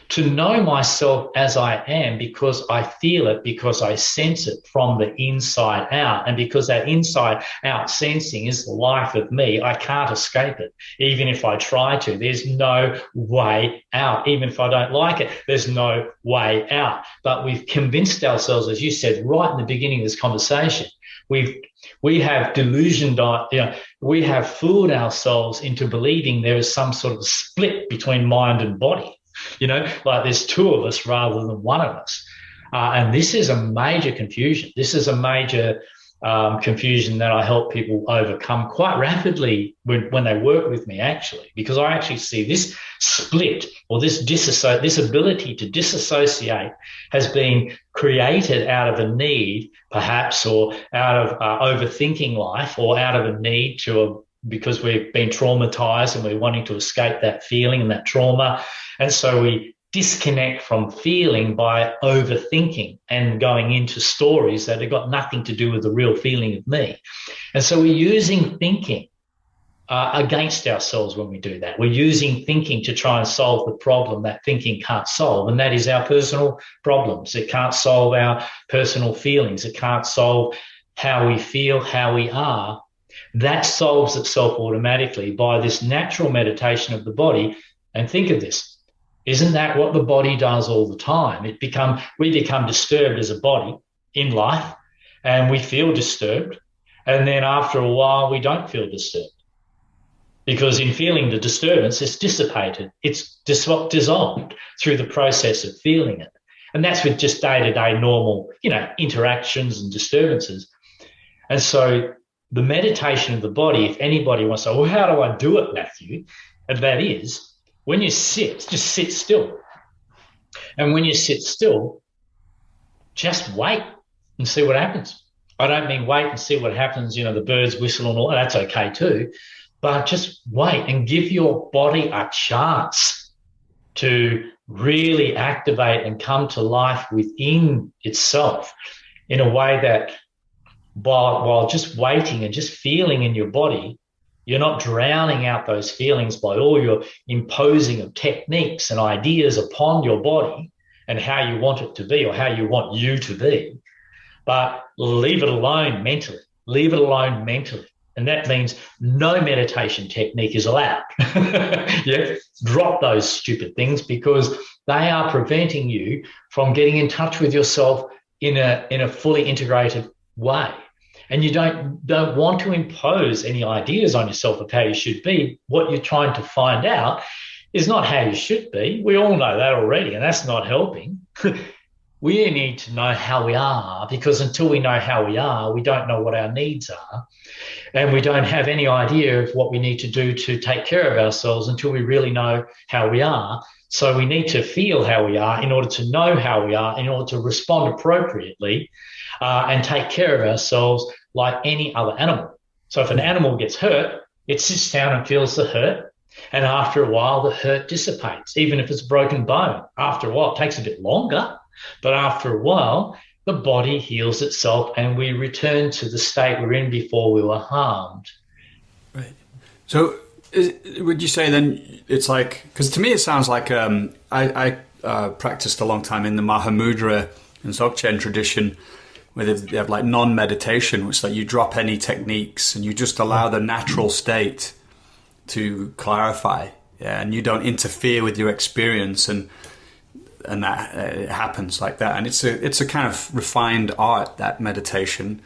to know myself as I am, because I feel it, because I sense it from the inside out. And because that inside out sensing is the life of me, I can't escape it. Even if I try to, there's no way out. Even if I don't like it, there's no way out. But we've convinced ourselves, as you said right in the beginning of this conversation, we have delusioned, we have fooled ourselves into believing there is some sort of split between mind and body. Like there's two of us rather than one of us. And this is a major confusion. This is a major confusion that I help people overcome quite rapidly when they work with me, actually, because I actually see this split or this ability to disassociate has been created out of a need, perhaps, or out of overthinking life, or out of a need because we've been traumatized and we're wanting to escape that feeling and that trauma. And so we disconnect from feeling by overthinking and going into stories that have got nothing to do with the real feeling of me. And so we're using thinking against ourselves when we do that. We're using thinking to try and solve the problem that thinking can't solve, and that is our personal problems. It can't solve our personal feelings. It can't solve how we feel, how we are. That solves itself automatically by this natural meditation of the body. And think of this. Isn't that what the body does all the time? We become disturbed as a body in life, and we feel disturbed. And then after a while, we don't feel disturbed, because in feeling the disturbance, it's dissipated. It's dissolved through the process of feeling it. And that's with just day-to-day normal, interactions and disturbances. And so the meditation of the body, if anybody wants to say, well, how do I do it, Matthew? And that is, when you sit, just sit still. And when you sit still, just wait and see what happens. I don't mean wait and see what happens, the birds whistle and all, that's okay too. But just wait and give your body a chance to really activate and come to life within itself in a way that while just waiting and just feeling in your body, you're not drowning out those feelings by all your imposing of techniques and ideas upon your body and how you want it to be or how you want you to be, but leave it alone mentally. Leave it alone mentally. And that means no meditation technique is allowed. Yeah, drop those stupid things, because they are preventing you from getting in touch with yourself in a fully integrated way. And you don't want to impose any ideas on yourself of how you should be. What you're trying to find out is not how you should be. We all know that already, and that's not helping. We need to know how we are, because until we know how we are, we don't know what our needs are. And we don't have any idea of what we need to do to take care of ourselves until we really know how we are. So we need to feel how we are in order to know how we are, in order to respond appropriately and take care of ourselves like any other animal. So if an animal gets hurt, it sits down and feels the hurt. And after a while, the hurt dissipates, even if it's a broken bone. After a while, it takes a bit longer, but after a while, the body heals itself and we return to the state we're in before we were harmed. Right. So would you say then it's like, because to me it sounds like I practiced a long time in the Mahamudra and Dzogchen tradition, where they have like non-meditation, which is like you drop any techniques and you just allow the natural state to clarify, and you don't interfere with your experience, and that it happens like that. And it's a kind of refined art, that meditation.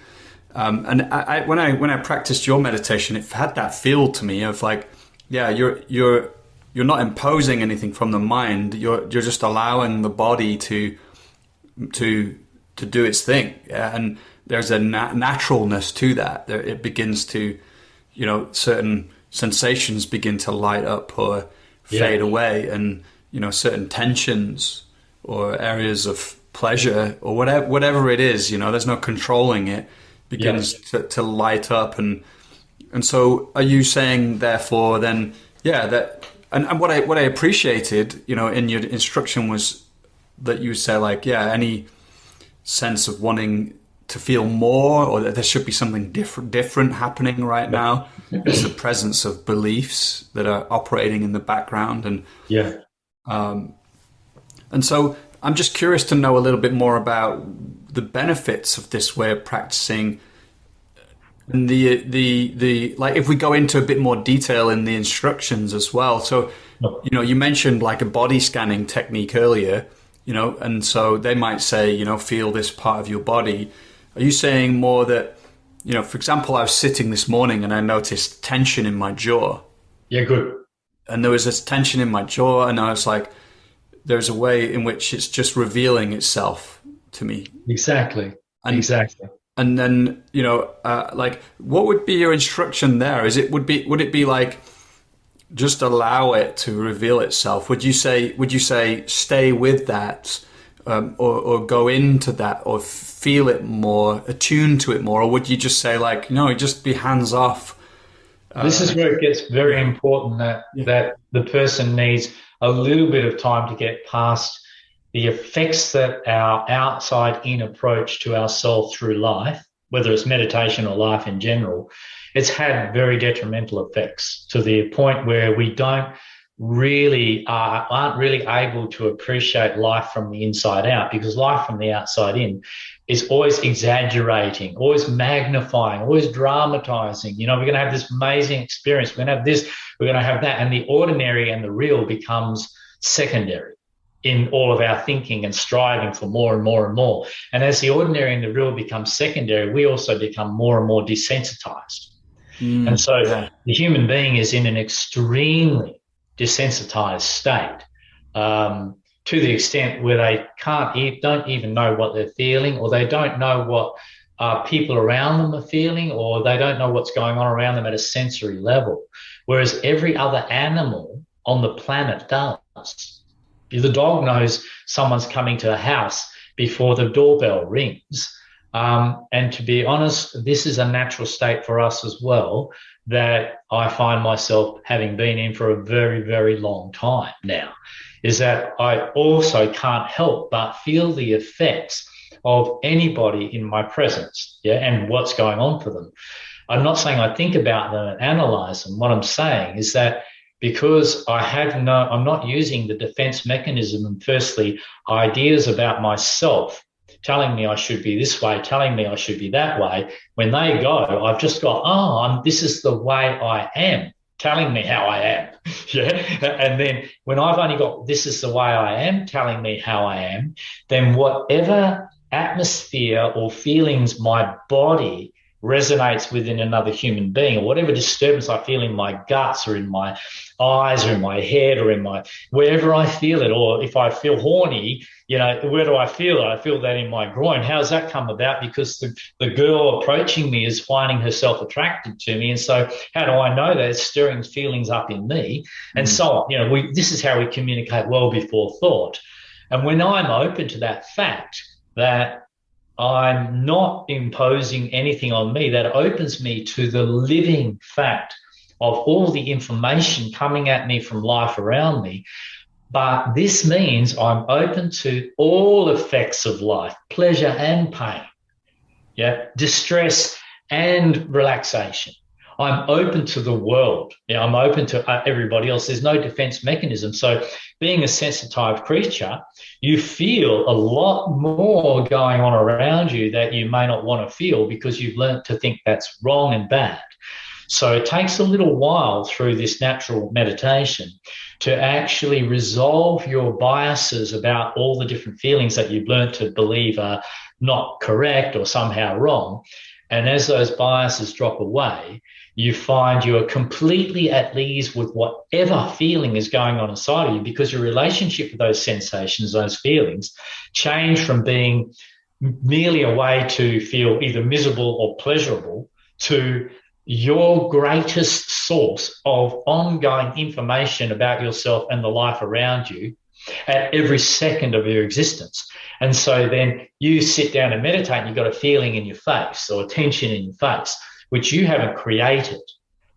And I when I practiced your meditation, it had that feel to me of like, yeah, you're not imposing anything from the mind. You're just allowing the body to do its thing. Yeah? And there's a naturalness to that. It begins to, certain sensations begin to light up or fade away, and certain tensions or areas of pleasure or whatever it is, there's no controlling it, begins to light up. And so are you saying therefore then, that, and what I appreciated, in your instruction was that you say like, any sense of wanting to feel more, or that there should be something different happening right now. It's the presence of beliefs that are operating in the background. And And so I'm just curious to know a little bit more about the benefits of this way of practicing. And the like, if we go into a bit more detail in the instructions as well. So, you mentioned like a body scanning technique earlier, and so they might say, feel this part of your body. Are you saying more that, for example, I was sitting this morning and I noticed tension in my jaw. Yeah, good. And there was this tension in my jaw, and I was like, there's a way in which it's just revealing itself to me. Exactly. And then, like, what would be your instruction there? Would it be like, just allow it to reveal itself? Would you say stay with that, or go into that, or feel it more, attune to it more? Or would you just say like, no, just be hands off? This is where it gets very important that the person needs a little bit of time to get past the effects that our outside in approach to ourselves through life, whether it's meditation or life in general, it's had very detrimental effects to the point where we aren't really able to appreciate life from the inside out, because life from the outside in is always exaggerating, always magnifying, always dramatizing. We're going to have this amazing experience. We're going to have this, we're going to have that. And the ordinary and the real becomes secondary in all of our thinking and striving for more and more and more. And as the ordinary and the real becomes secondary, we also become more and more desensitized. And so the human being is in an extremely desensitized state, to the extent where they don't even know what they're feeling, or they don't know what people around them are feeling, or they don't know what's going on around them at a sensory level, whereas every other animal on the planet does. The dog knows someone's coming to the house before the doorbell rings. And to be honest, this is a natural state for us as well, that I find myself having been in for a very, very long time now, is that I also can't help but feel the effects of anybody in my presence, and what's going on for them. I'm not saying I think about them and analyze them. What I'm saying is that because I'm not using the defense mechanism, and firstly, ideas about myself telling me I should be this way, telling me I should be that way. When they go, I've just got, this is the way I am, telling me how I am. And then when I've only got this is the way I am, telling me how I am, then whatever atmosphere or feelings my body resonates within another human being, or whatever disturbance I feel in my guts or in my eyes or in my head or in wherever I feel it, or if I feel horny, where do I feel it? I feel that in my groin. How's that come about? Because the girl approaching me is finding herself attracted to me. And so how do I know that? It's stirring feelings up in me, and so on. This is how we communicate well before thought. And when I'm open to that fact, that I'm not imposing anything on me, that opens me to the living fact of all the information coming at me from life around me. But this means I'm open to all effects of life, pleasure and pain, distress and relaxation. I'm open to the world. I'm open to everybody else. There's no defense mechanism. So being a sensitive creature, you feel a lot more going on around you that you may not want to feel, because you've learned to think that's wrong and bad. So it takes a little while through this natural meditation to actually resolve your biases about all the different feelings that you've learned to believe are not correct or somehow wrong. And as those biases drop away, you find you are completely at ease with whatever feeling is going on inside of you, because your relationship with those sensations, those feelings, change from being merely a way to feel either miserable or pleasurable to your greatest source of ongoing information about yourself and the life around you at every second of your existence. And so then you sit down and meditate and you've got a feeling in your face or a tension in your face, which you haven't created.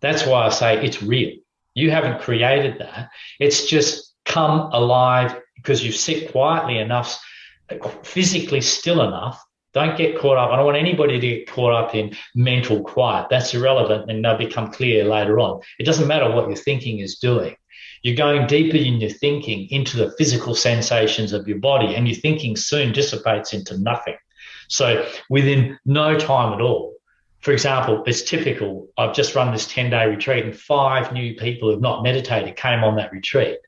That's why I say it's real. You haven't created that. It's just come alive because you sit quietly enough, physically still enough. Don't get caught up. I don't want anybody to get caught up in mental quiet. That's irrelevant, and they'll become clear later on. It doesn't matter what your thinking is doing. You're going deeper in your thinking into the physical sensations of your body, and your thinking soon dissipates into nothing. So within no time at all, for example, it's typical. I've just run this 10-day retreat, and 5 new people who have not meditated came on that retreat.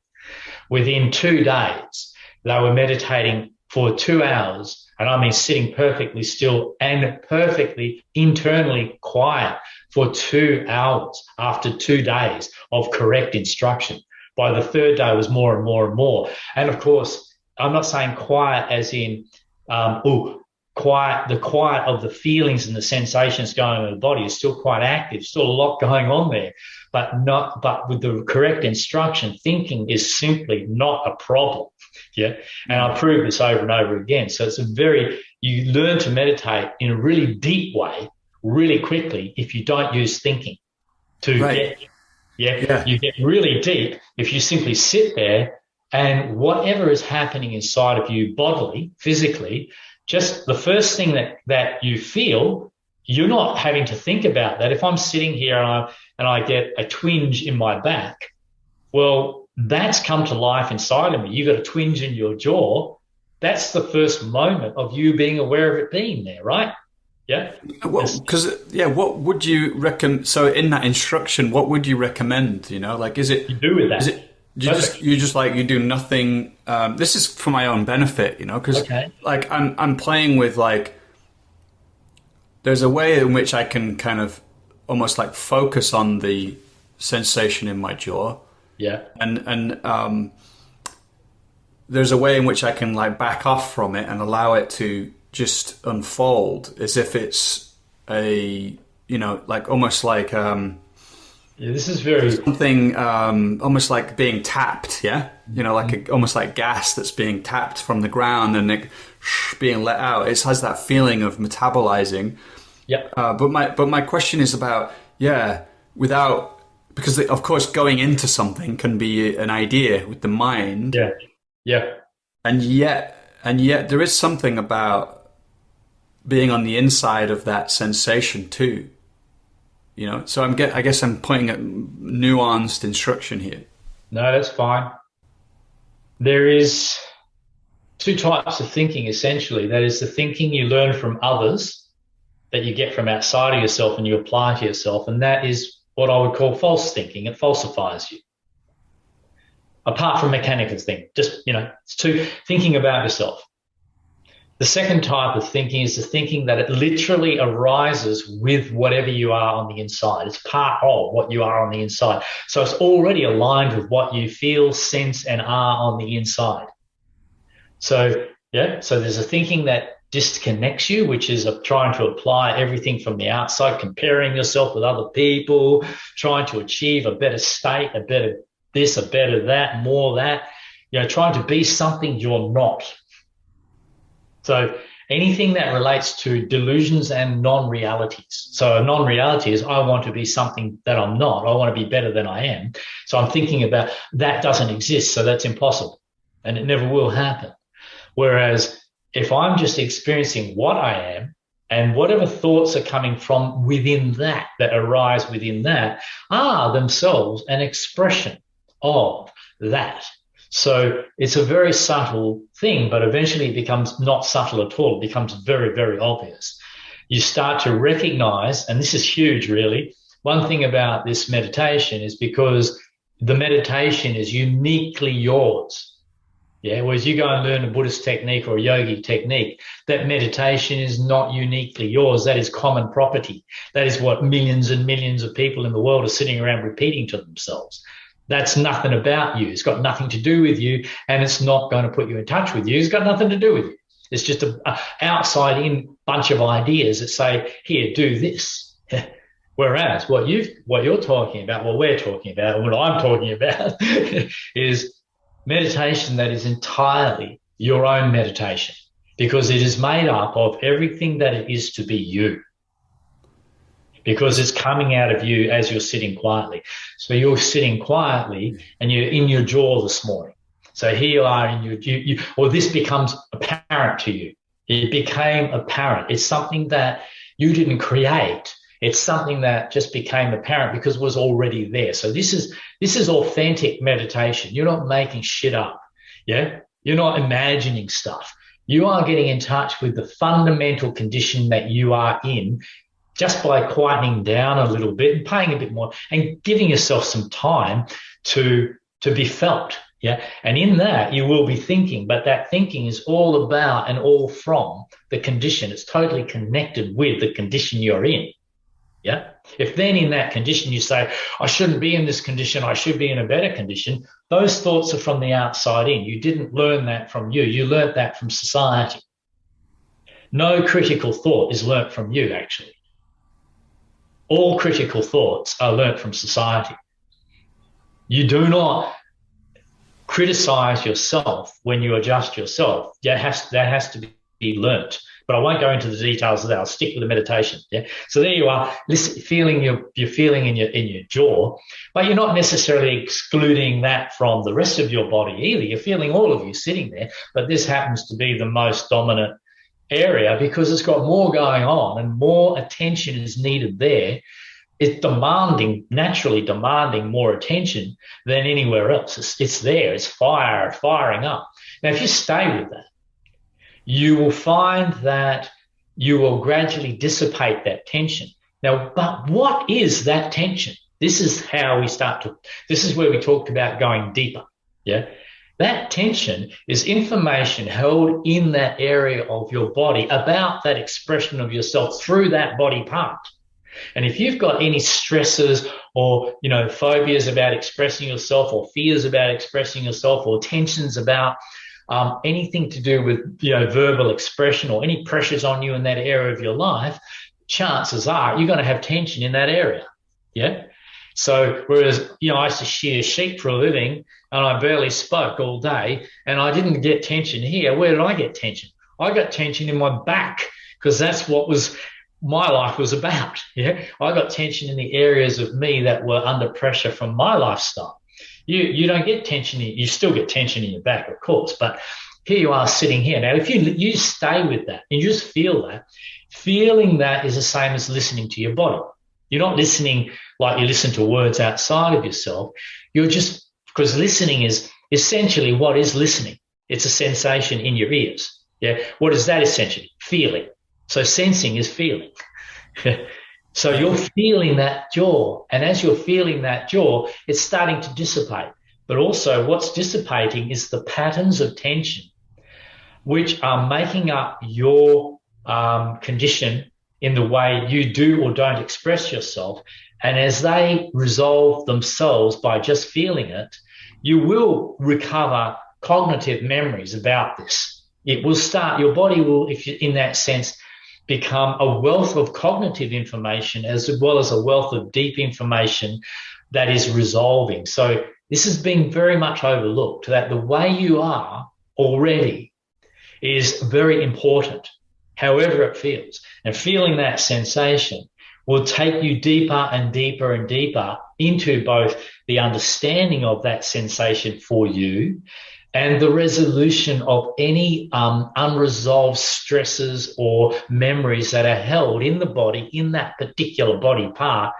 Within 2 days, they were meditating for 2 hours, and I mean sitting perfectly still and perfectly internally quiet for 2 hours after 2 days of correct instruction. By the 3rd day, it was more and more and more. And of course, I'm not saying quiet as in, quiet, the quiet of the feelings and the sensations going on in the body is still quite active, still a lot going on there, but with the correct instruction, thinking is simply not a problem. Yeah. And I prove this over and over again. So you learn to meditate in a really deep way, really quickly, if you don't use thinking to you get really deep if you simply sit there, and whatever is happening inside of you bodily, physically, just the first thing that you feel, you're not having to think about that. If I'm sitting here and I get a twinge in my back, well, that's come to life inside of me. You've got a twinge in your jaw. That's the first moment of you being aware of it being there, right? Yeah. Well, what would you recommend? So in that instruction, what would you recommend? You know, like, is it you do with that? Is it you do nothing? This is for my own benefit, you know, because like I'm playing with, like, there's a way in which I can kind of almost like focus on the sensation in my jaw. Yeah. And there's a way in which I can like back off from it and allow it to just unfold as if it's a, you know, like almost like this is very something almost like being tapped, you know, like almost like gas that's being tapped from the ground and it being let out. It has that feeling of metabolizing. But my question is about because of course going into something can be an idea with the mind. And yet there is something about being on the inside of that sensation too, you know. So I guess I'm pointing at nuanced instruction here. No, that's fine. There is 2 types of thinking essentially. That is the thinking you learn from others, that you get from outside of yourself and you apply to yourself, and that is what I would call false thinking. It falsifies you. Apart from mechanical thinking, just, you know, it's thinking about yourself. The second type of thinking is the thinking that it literally arises with whatever you are on the inside. It's part of what you are on the inside. So it's already aligned with what you feel, sense, and are on the inside. So there's a thinking that disconnects you, which is trying to apply everything from the outside, comparing yourself with other people, trying to achieve a better state, a better this, a better that, more that, you know, trying to be something you're not. So anything that relates to delusions and non-realities. So a non-reality is I want to be something that I'm not. I want to be better than I am. So I'm thinking about that doesn't exist, so that's impossible, and it never will happen. Whereas if I'm just experiencing what I am, and whatever thoughts are coming from within that arise within that are themselves an expression of that. So it's a very subtle thing, but eventually it becomes not subtle at all. It becomes very, very obvious. You start to recognize, and this is huge really, one thing about this meditation is because the meditation is uniquely yours. Yeah, whereas you go and learn a Buddhist technique or a yogi technique, that meditation is not uniquely yours. That is common property. That is what millions and millions of people in the world are sitting around repeating to themselves. That's nothing about you. It's got nothing to do with you, and it's not going to put you in touch with you. It's got nothing to do with you. It's just a outside-in bunch of ideas that say, here, do this. Whereas what you're talking about, what we're talking about, what I'm talking about is meditation that is entirely your own meditation, because it is made up of everything that it is to be you, because it's coming out of you as you're sitting quietly. So you're sitting quietly and you're in your jaw this morning. So here you are in your, or this becomes apparent to you. It became apparent. It's something that you didn't create. It's something that just became apparent because it was already there. So this is authentic meditation. You're not making shit up. Yeah. You're not imagining stuff. You are getting in touch with the fundamental condition that you are in just by quietening down a little bit and paying a bit more and giving yourself some time to be felt. Yeah. And in that you will be thinking, but that thinking is all about and all from the condition. It's totally connected with the condition you're in. Yeah. If then in that condition you say, I shouldn't be in this condition, I should be in a better condition, those thoughts are from the outside in. You didn't learn that from you. You learnt that from society. No critical thought is learnt from you, actually. All critical thoughts are learnt from society. You do not criticize yourself when you adjust yourself. That has to be learnt. But I won't go into the details of that. I'll stick with the meditation. Yeah. So there you are, feeling you're feeling in your jaw, but you're not necessarily excluding that from the rest of your body either. You're feeling all of you sitting there, but this happens to be the most dominant area because it's got more going on and more attention is needed there. It's naturally demanding more attention than anywhere else. It's there. It's firing up. Now, if you stay with that, you will find that you will gradually dissipate that tension. Now, but what is that tension? This is where we talked about going deeper. Yeah. That tension is information held in that area of your body about that expression of yourself through that body part. And if you've got any stresses or, phobias about expressing yourself or fears about expressing yourself or tensions about anything to do with, verbal expression or any pressures on you in that area of your life, chances are you're going to have tension in that area. Yeah. So whereas, I used to shear sheep for a living and I barely spoke all day and I didn't get tension here. Where did I get tension? I got tension in my back because that's what my life was about. Yeah. I got tension in the areas of me that were under pressure from my lifestyle. You don't get tension. You still get tension in your back, of course, but here you are sitting here. Now, if you stay with that and you just feel that, feeling that is the same as listening to your body. You're not listening like you listen to words outside of yourself. You're just, because listening is essentially what is listening. It's a sensation in your ears. Yeah. What is that essentially? Feeling. So sensing is feeling. So you're feeling that jaw, and as you're feeling that jaw, it's starting to dissipate. But also what's dissipating is the patterns of tension which are making up your condition in the way you do or don't express yourself. And as they resolve themselves by just feeling it, you will recover cognitive memories about this. It will start, your body will, if you, in that sense, become a wealth of cognitive information as well as a wealth of deep information that is resolving. So this has been very much overlooked, that the way you are already is very important, however it feels. And feeling that sensation will take you deeper and deeper and deeper into both the understanding of that sensation for you and the resolution of any unresolved stresses or memories that are held in the body, in that particular body part.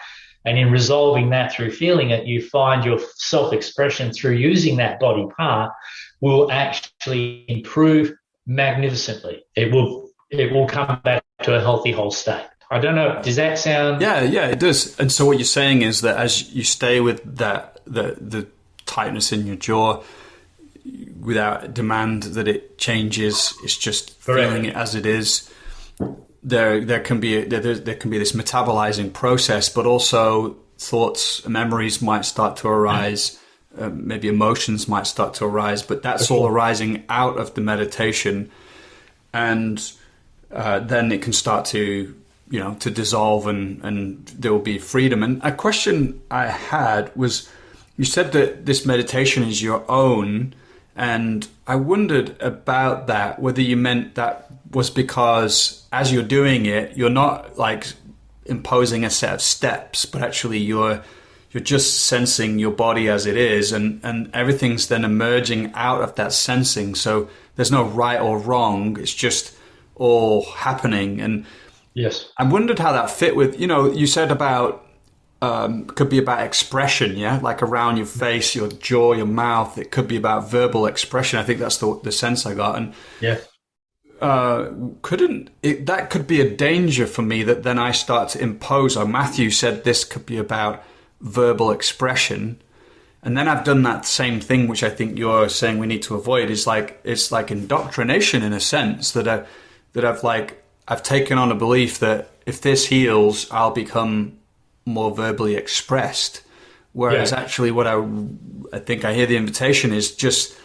And in resolving that through feeling it, you find your self-expression through using that body part will actually improve magnificently. It will come back to a healthy whole state. I don't know. Does that sound? Yeah, it does. And so what you're saying is that as you stay with that, the tightness in your jaw, without demand that it changes, it's just feeling it as it is. There can be this metabolizing process, but also thoughts and memories might start to arise. Maybe emotions might start to arise, but that's all arising out of the meditation, and then it can start to dissolve, and there will be freedom. And a question I had was, you said that this meditation is your own. And I wondered about that, whether you meant that was because as you're doing it, you're not like imposing a set of steps, but actually you're just sensing your body as it is, and everything's then emerging out of that sensing. So there's no right or wrong. It's just all happening. And Yes. I wondered how that fit with, you said about, could be about expression, yeah? Like around your face, your jaw, your mouth. It could be about verbal expression. I think that's the sense I got. And Yeah. that could be a danger for me, that then I start to impose. Or Matthew said this could be about verbal expression. And then I've done that same thing, which I think you're saying we need to avoid, is like, it's like indoctrination in a sense, that I've taken on a belief that if this heals, I'll become more verbally expressed. Whereas actually what I think I hear the invitation is just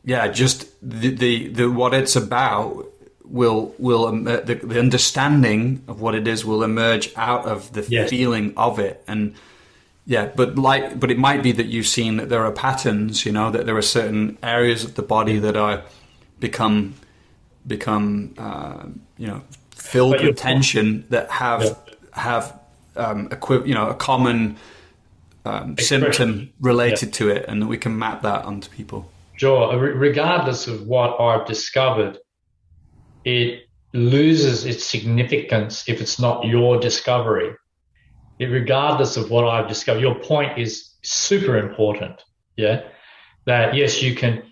the what it's about the understanding of what it is will emerge out of the feeling of it. And but it might be that you've seen that there are patterns, that there are certain areas of the body that are become filled with tension, that have a common symptom related to it, and we can map that onto people. Sure. Regardless of what I've discovered, it loses its significance if it's not your discovery. Regardless of what I've discovered, your point is super important. Yeah. That yes, you can,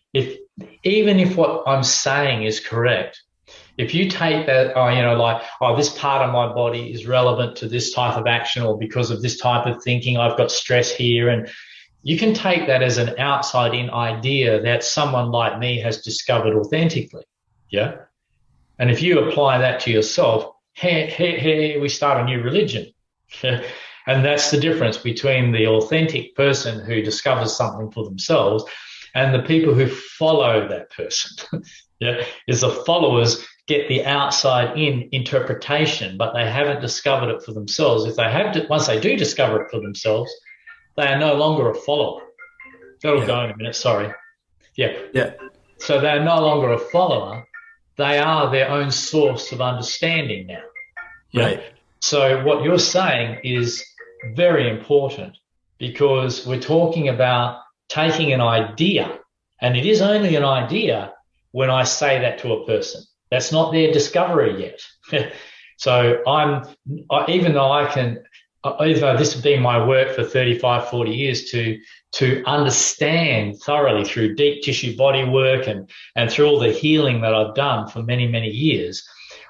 even if what I'm saying is correct, if you take that, this part of my body is relevant to this type of action, or because of this type of thinking, I've got stress here, and you can take that as an outside-in idea that someone like me has discovered authentically. Yeah. And if you apply that to yourself, we start a new religion. And that's the difference between the authentic person who discovers something for themselves and the people who follow that person. Is the followers get the outside-in interpretation, but they haven't discovered it for themselves. If they have to, once they do discover it for themselves, they are no longer a follower. That'll go in a minute. Sorry. Yeah. So they're no longer a follower. They are their own source of understanding now. Right. So what you're saying is very important, because we're talking about taking an idea, and it is only an idea when I say that to a person. That's not their discovery yet. So even though this has been my work for 35, 40 years to understand thoroughly through deep tissue body work and through all the healing that I've done for many, many years,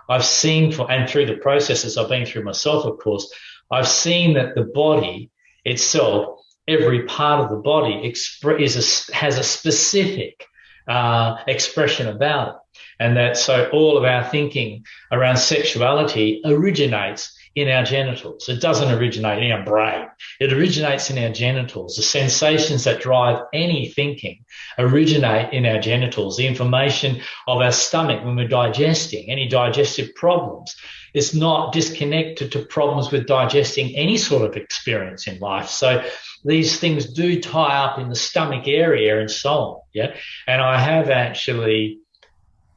I've seen, and through the processes I've been through myself, of course, I've seen that the body itself, every part of the body has a specific expression about it. And that so all of our thinking around sexuality originates in our genitals. It doesn't originate in our brain. It originates in our genitals. The sensations that drive any thinking originate in our genitals. The information of our stomach when we're digesting, any digestive problems, is not disconnected to problems with digesting any sort of experience in life. So these things do tie up in the stomach area and so on. Yeah. And I have actually,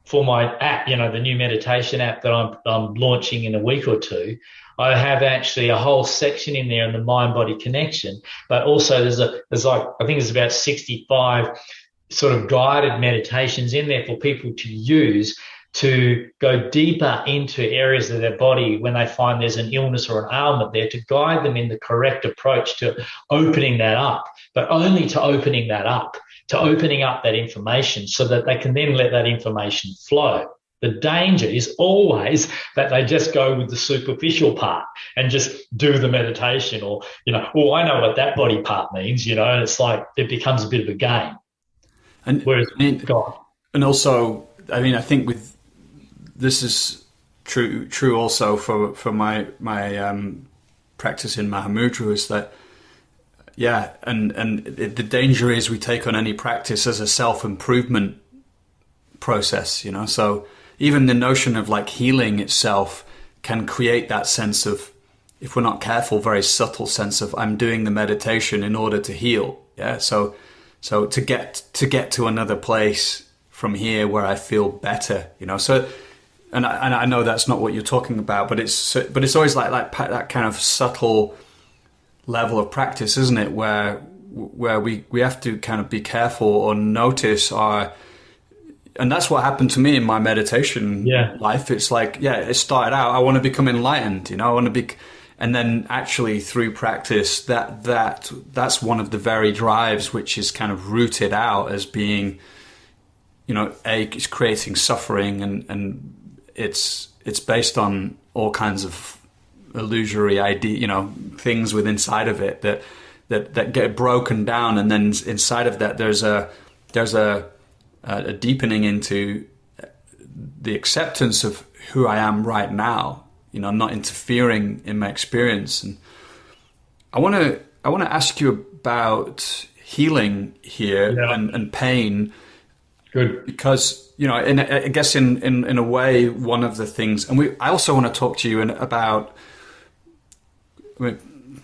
for my app, the new meditation app that I'm launching in a week or two, I have actually a whole section in there on the mind-body connection, but also there's about 65 sort of guided meditations in there for people to use to go deeper into areas of their body when they find there's an illness or an ailment there, to guide them in the correct approach to opening that up, but only to opening that up, to opening up that information so that they can then let that information flow. The danger is always that they just go with the superficial part and just do the meditation, or, I know what that body part means, and it's like it becomes a bit of a game. And whereas, and also, I think this is true also for my practice in Mahamudra, is that the danger is we take on any practice as a self-improvement process, so even the notion of like healing itself can create that sense of, if we're not careful, very subtle sense of, I'm doing the meditation in order to heal. So to get to another place from here where I feel better, so, and I know that's not what you're talking about, but it's always like that kind of subtle level of practice, isn't it? Where we have to kind of be careful or notice our and that's what happened to me in my meditation life. It's like, it started out, I want to become enlightened, I want to be, and then actually through practice, that's one of the very drives which is kind of rooted out as being, it's creating suffering, and it's based on all kinds of illusory idea, things within inside of it that get broken down, and then inside of that there's a deepening into the acceptance of who I am right now, not interfering in my experience. And I want to ask you about healing here and pain. Good. Because, I guess in a way, one of the things, and I also want to talk to you about,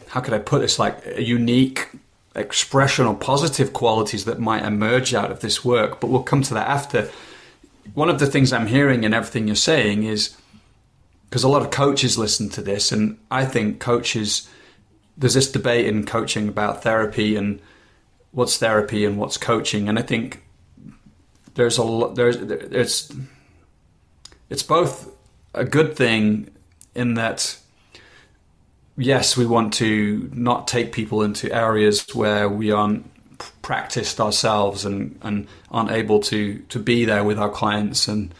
how could I put this, like a unique expression or positive qualities that might emerge out of this work, but we'll come to that after. One of the things I'm hearing in everything you're saying is, because a lot of coaches listen to this, and I think coaches, there's this debate in coaching about therapy and what's therapy and what's coaching, and I think it's both a good thing in that, yes, we want to not take people into areas where we aren't practiced ourselves and aren't able to be there with our clients and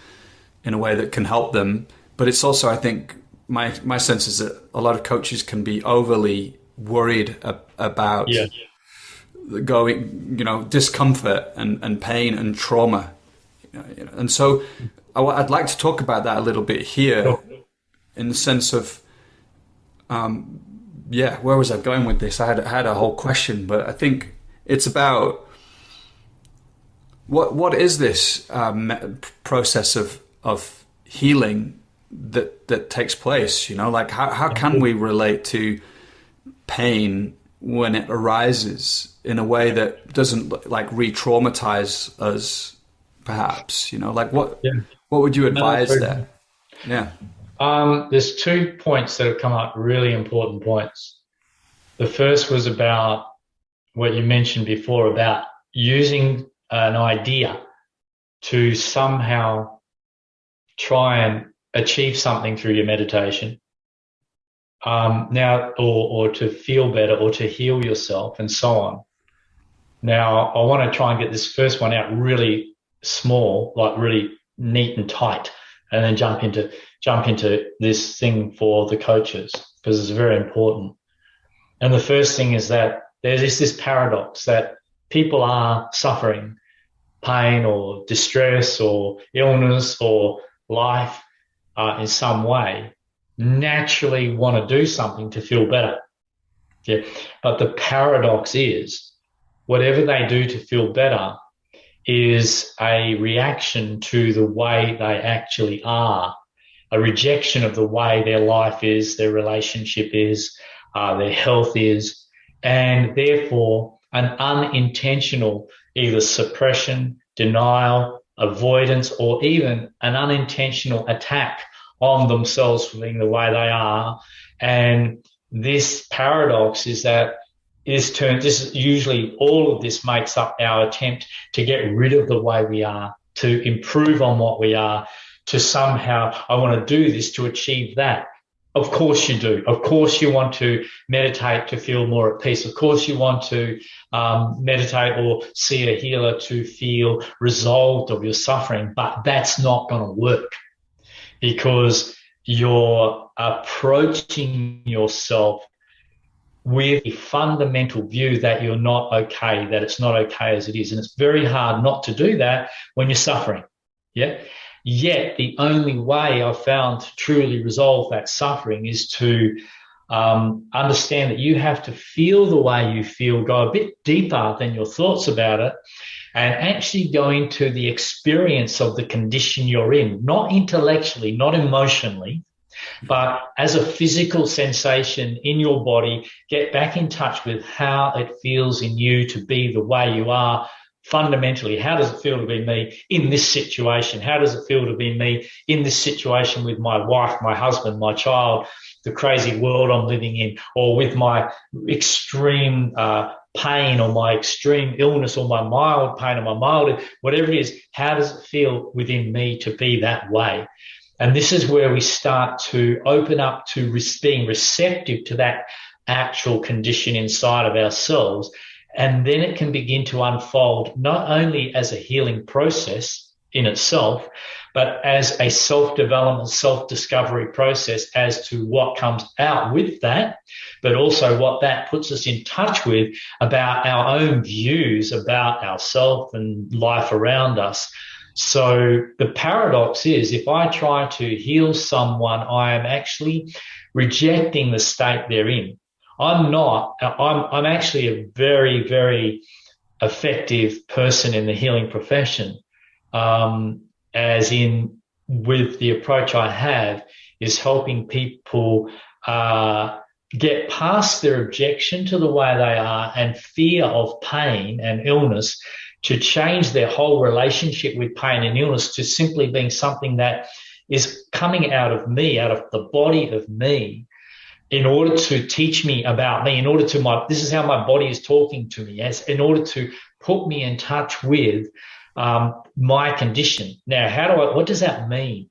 in a way that can help them. But it's also, I think, my sense is that a lot of coaches can be overly worried about going, discomfort and pain and trauma. And so I'd like to talk about that a little bit here in the sense of, where was I going with this? I had a whole question, but I think it's about what is this process of healing that takes place? Like how can we relate to pain when it arises in a way that doesn't like re-traumatize us, perhaps? Like what would you advise there? Yeah. There's 2 points that have come up, really important points. The first was about what you mentioned before about using an idea to somehow try and achieve something through your meditation. Now, or to feel better or to heal yourself and so on. Now, I want to try and get this first one out really small, like really neat and tight, and then jump into this thing for the coaches, because it's very important. And the first thing is that there's this paradox that people are suffering pain or distress or illness or life in some way, naturally want to do something to feel better. Yeah. But the paradox is whatever they do to feel better is a reaction to the way they actually are, a rejection of the way their life is, their relationship is, their health is, and therefore an unintentional either suppression, denial, avoidance, or even an unintentional attack on themselves for being the way they are. And this paradox is that usually all of this makes up our attempt to get rid of the way we are, to improve on what we are, to somehow, I want to do this to achieve that. Of course you do. Of course you want to meditate to feel more at peace. Of course you want to meditate or see a healer to feel resolved of your suffering, but that's not going to work because you're approaching yourself with a fundamental view that you're not okay, that it's not okay as it is. And it's very hard not to do that when you're suffering. Yeah. Yet the only way I've found to truly resolve that suffering is to understand that you have to feel the way you feel, go a bit deeper than your thoughts about it, and actually go into the experience of the condition you're in, not intellectually, not emotionally, but as a physical sensation in your body. Get back in touch with how it feels in you to be the way you are. Fundamentally, how does it feel to be me in this situation? How does it feel to be me in this situation with my wife, my husband, my child, the crazy world I'm living in, or with my extreme pain or my extreme illness or my mild pain or my mild, whatever it is, how does it feel within me to be that way? And this is where we start to open up to being receptive to that actual condition inside of ourselves. And then it can begin to unfold not only as a healing process in itself, but as a self-development, self-discovery process as to what comes out with that, but also what that puts us in touch with about our own views about ourselves and life around us. So the paradox is, if I try to heal someone, I am actually rejecting the state they're in. I'm actually a very, very effective person in the healing profession. As in, with the approach I have, is helping people get past their objection to the way they are and fear of pain and illness, to change their whole relationship with pain and illness to simply being something that is coming out of me, out of the body of me, in order to teach me about me, this is how my body is talking to me, in order to put me in touch with my condition. Now, what does that mean?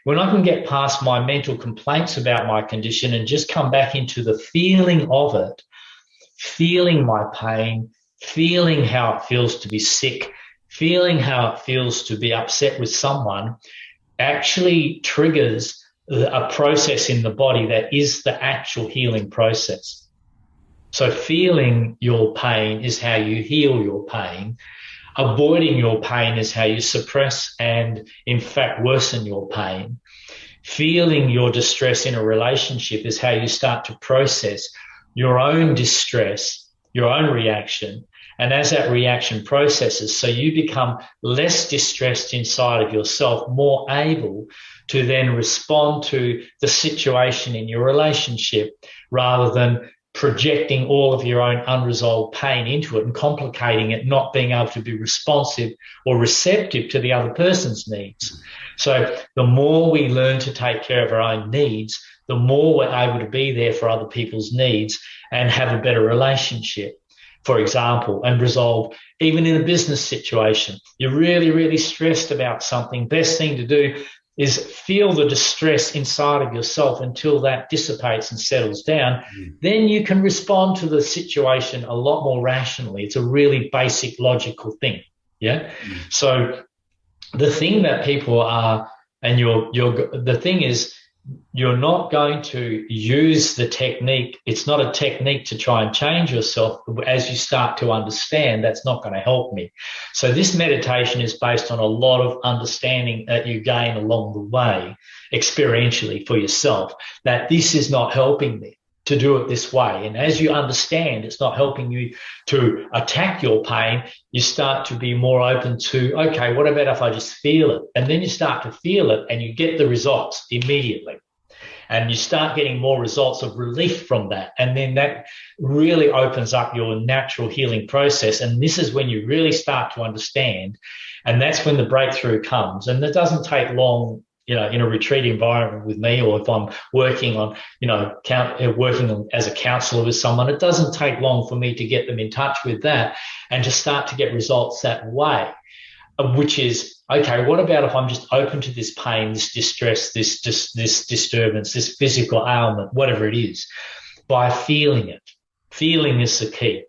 When I can get past my mental complaints about my condition and just come back into the feeling of it, feeling my pain, feeling how it feels to be sick, feeling how it feels to be upset with someone, actually triggers a process in the body that is the actual healing process. So feeling your pain is how you heal your pain. Avoiding your pain is how you suppress and, in fact, worsen your pain. Feeling your distress in a relationship is how you start to process your own distress, your own reaction. And as that reaction processes, so you become less distressed inside of yourself, more able to then respond to the situation in your relationship, rather than projecting all of your own unresolved pain into it and complicating it, not being able to be responsive or receptive to the other person's needs. So the more we learn to take care of our own needs, the more we're able to be there for other people's needs and have a better relationship, for example, and resolve, even in a business situation. You're really, really stressed about something. Best thing to do is feel the distress inside of yourself until that dissipates and settles down. Then you can respond to the situation a lot more rationally. It's a really basic, logical thing. Yeah. So the thing that people are, and the thing is, you're not going to use the technique. It's not a technique to try and change yourself. As you start to understand, that's not going to help me. So this meditation is based on a lot of understanding that you gain along the way, experientially for yourself, that this is not helping me to do it this way. And as you understand it's not helping you to attack your pain, you start to be more open to, okay, what about if I just feel it? And then you start to feel it and you get the results immediately. And you start getting more results of relief from that. And then that really opens up your natural healing process. And this is when you really start to understand. And that's when the breakthrough comes. And it doesn't take long, in a retreat environment with me, or if I'm working on, working as a counselor with someone, it doesn't take long for me to get them in touch with that and to start to get results that way, which is, okay, what about if I'm just open to this pain, this distress, this disturbance, this physical ailment, whatever it is, by feeling it. Feeling is the key.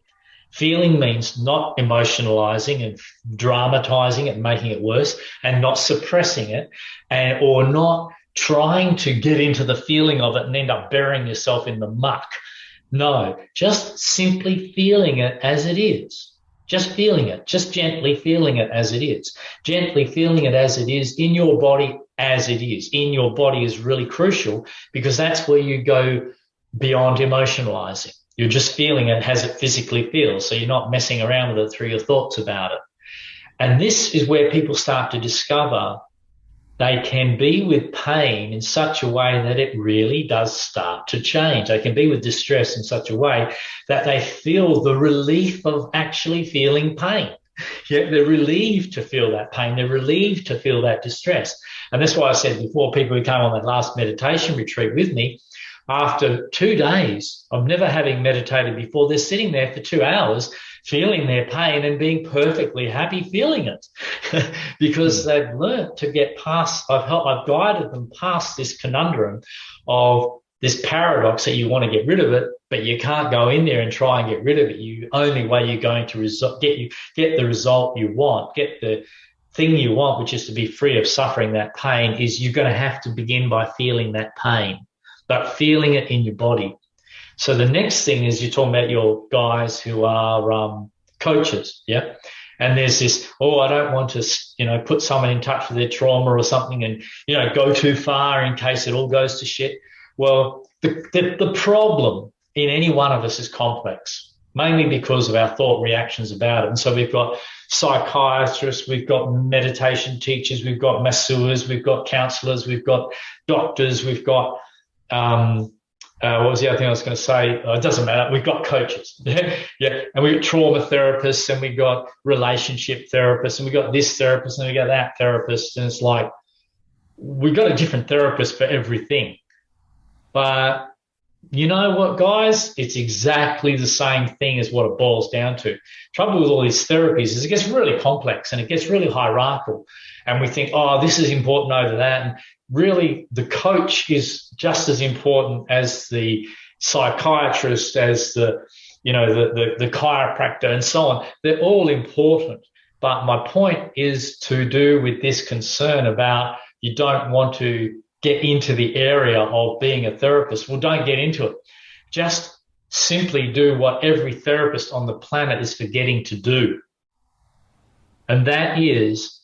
Feeling means not emotionalizing and dramatizing it and making it worse, and not suppressing it, or not trying to get into the feeling of it and end up burying yourself in the muck. No, just simply feeling it as it is. Just feeling it, just gently feeling it as it is. Gently feeling it as it is in your body as it is. In your body is really crucial, because that's where you go beyond emotionalizing. You're just feeling it as it physically feels. So you're not messing around with it through your thoughts about it. And this is where people start to discover they can be with pain in such a way that it really does start to change. They can be with distress in such a way that they feel the relief of actually feeling pain. Yet they're relieved to feel that pain. They're relieved to feel that distress. And that's why I said before, people who came on that last meditation retreat with me, after 2 days of never having meditated before, they're sitting there for 2 hours feeling their pain and being perfectly happy feeling it because they've learned to get past, I've guided them past this conundrum of this paradox that you want to get rid of it, but you can't go in there and try and get rid of it. The only way you're going to get the result you want, get the thing you want, which is to be free of suffering that pain, is you're going to have to begin by feeling that pain, but feeling it in your body. So the next thing is you're talking about your guys who are coaches, yeah? And there's this, I don't want to, put someone in touch with their trauma or something and, go too far in case it all goes to shit. Well, the problem in any one of us is complex, mainly because of our thought reactions about it. And so we've got psychiatrists, we've got meditation teachers, we've got masseurs, we've got counselors, we've got doctors, we've got what was the other thing I was going to say? It doesn't matter. We've got coaches. Yeah. And we've got trauma therapists and we've got relationship therapists and we've got this therapist and we've got that therapist. And it's like, we've got a different therapist for everything. But you know what, guys? It's exactly the same thing as what it boils down to. Trouble with all these therapies is it gets really complex and it gets really hierarchical. And we think, this is important over that. And really, the coach is just as important as the psychiatrist, as the chiropractor and so on. They're all important. But my point is to do with this concern about you don't want to get into the area of being a therapist. Well, don't get into it. Just simply do what every therapist on the planet is forgetting to do. And that is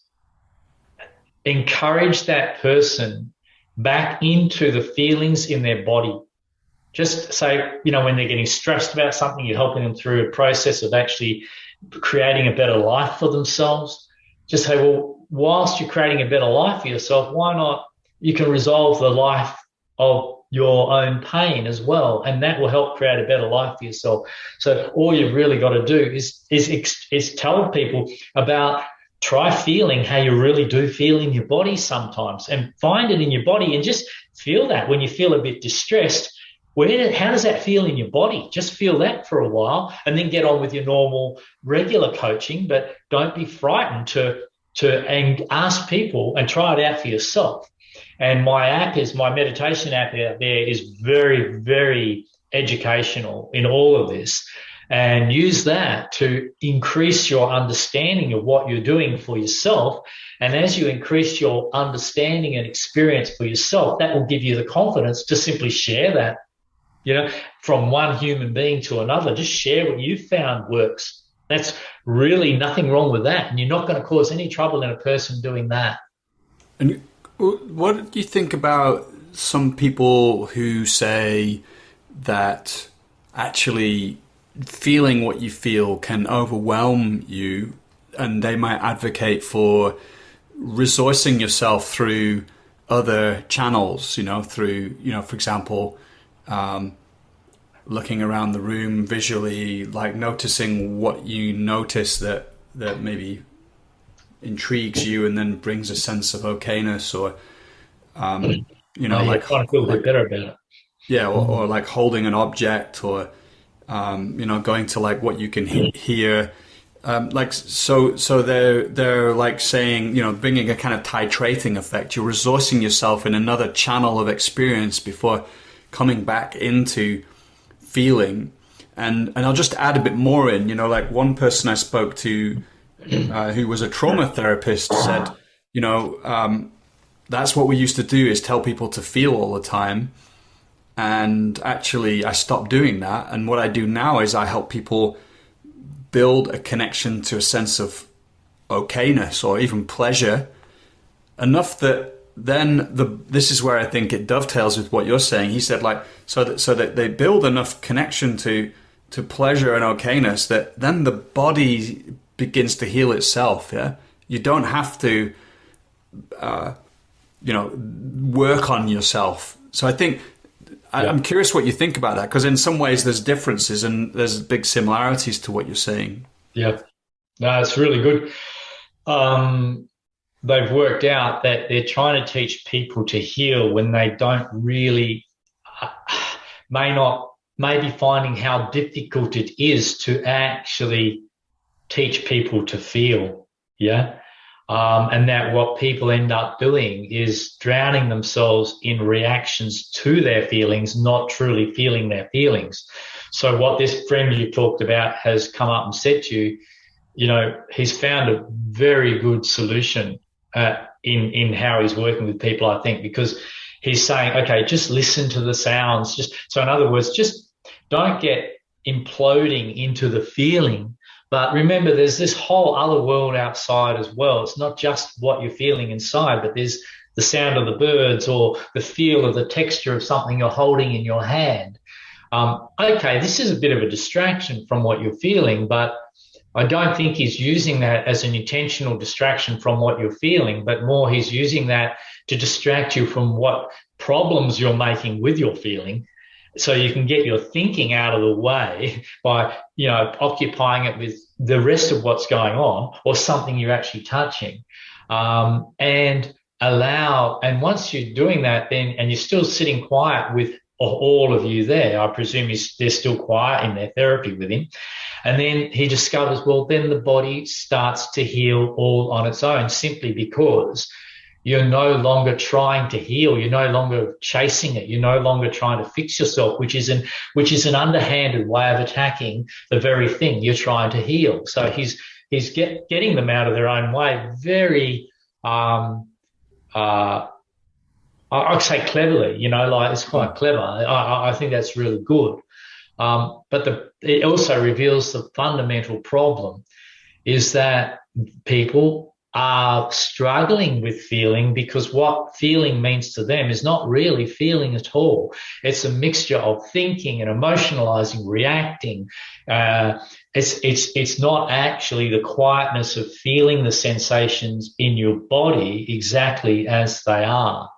encourage that person back into the feelings in their body. Just say, when they're getting stressed about something, you're helping them through a process of actually creating a better life for themselves. Just say, well, whilst you're creating a better life for yourself, why not you can resolve the life of your own pain as well, and that will help create a better life for yourself. So all you've really got to do is tell people about, try feeling how you really do feel in your body sometimes, and find it in your body and just feel that. When you feel a bit distressed, how does that feel in your body? Just feel that for a while and then get on with your normal regular coaching, but don't be frightened to ask people and try it out for yourself. And my meditation app out there is very, very educational in all of this, and use that to increase your understanding of what you're doing for yourself. And as you increase your understanding and experience for yourself, that will give you the confidence to simply share that, from one human being to another. Just share what you found works. That's really nothing wrong with that. And you're not going to cause any trouble in a person doing that. And what do you think about some people who say that actually feeling what you feel can overwhelm you, and they might advocate for resourcing yourself through other channels, through, for example, looking around the room visually, like noticing what you notice that maybe intrigues you and then brings a sense of okayness, or like trying to feel a bit better about it. Yeah, or like holding an object, or going to like what you can hear, so they're like saying, bringing a kind of titrating effect. You're resourcing yourself in another channel of experience before coming back into feeling. And I'll just add a bit more in, like one person I spoke to who was a trauma therapist said, that's what we used to do, is tell people to feel all the time. And actually I stopped doing that. And what I do now is I help people build a connection to a sense of okayness or even pleasure, enough that then this is where I think it dovetails with what you're saying. He said, so that they build enough connection to pleasure and okayness that then the body begins to heal itself. Yeah, you don't have to work on yourself. So I think I'm curious what you think about that, because in some ways there's differences and there's big similarities to what you're saying. Yeah, no, it's really good. They've worked out that they're trying to teach people to heal when they don't really maybe finding how difficult it is to actually teach people to feel. Yeah. And that what people end up doing is drowning themselves in reactions to their feelings, not truly feeling their feelings. So what this friend you talked about has come up and said to you, you know, he's found a very good solution in how he's working with people, I think, because he's saying, okay, just listen to the sounds. So in other words, just don't get imploding into the feeling. But remember, there's this whole other world outside as well. It's not just what you're feeling inside, but there's the sound of the birds or the feel of the texture of something you're holding in your hand. Okay, this is a bit of a distraction from what you're feeling, but I don't think he's using that as an intentional distraction from what you're feeling, but more he's using that to distract you from what problems you're making with your feeling, so you can get your thinking out of the way by, you know, occupying it with the rest of what's going on or something you're actually touching. And once you're doing that, then, and you're still sitting quiet with all of you there, I presume they're still quiet in their therapy with him. And then he discovers, well, then the body starts to heal all on its own, simply because you're no longer trying to heal. You're no longer chasing it. You're no longer trying to fix yourself, which is an underhanded way of attacking the very thing you're trying to heal. So he's getting them out of their own way very, I'd say cleverly, you know, like it's quite clever. I think that's really good. But it also reveals the fundamental problem is that people are struggling with feeling, because what feeling means to them is not really feeling at all. It's a mixture of thinking and emotionalizing, reacting. It's not actually the quietness of feeling the sensations in your body exactly as they are.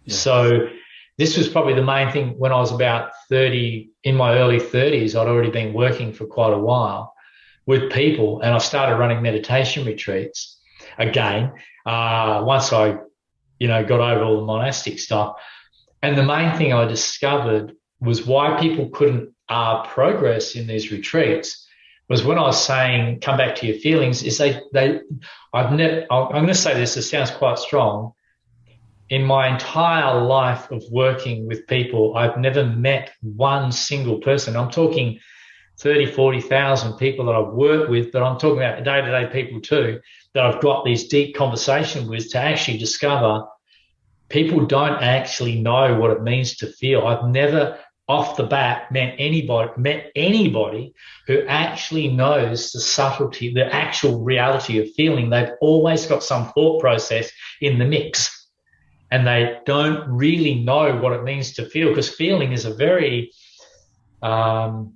Yeah. So this was probably the main thing when I was about 30, in my early 30s. I'd already been working for quite a while with people, and I started running meditation retreats again, once I, you know, got over all the monastic stuff. And the main thing I discovered was why people couldn't progress in these retreats was when I was saying, come back to your feelings, is I'm going to say this, it sounds quite strong. In my entire life of working with people, I've never met one single person. I'm talking 30, 40,000 people that I've worked with, but I'm talking about day-to-day people too, that I've got these deep conversations with, to actually discover people don't actually know what it means to feel. I've never off the bat met anybody who actually knows the subtlety, the actual reality of feeling. They've always got some thought process in the mix, and they don't really know what it means to feel, because feeling is a very, how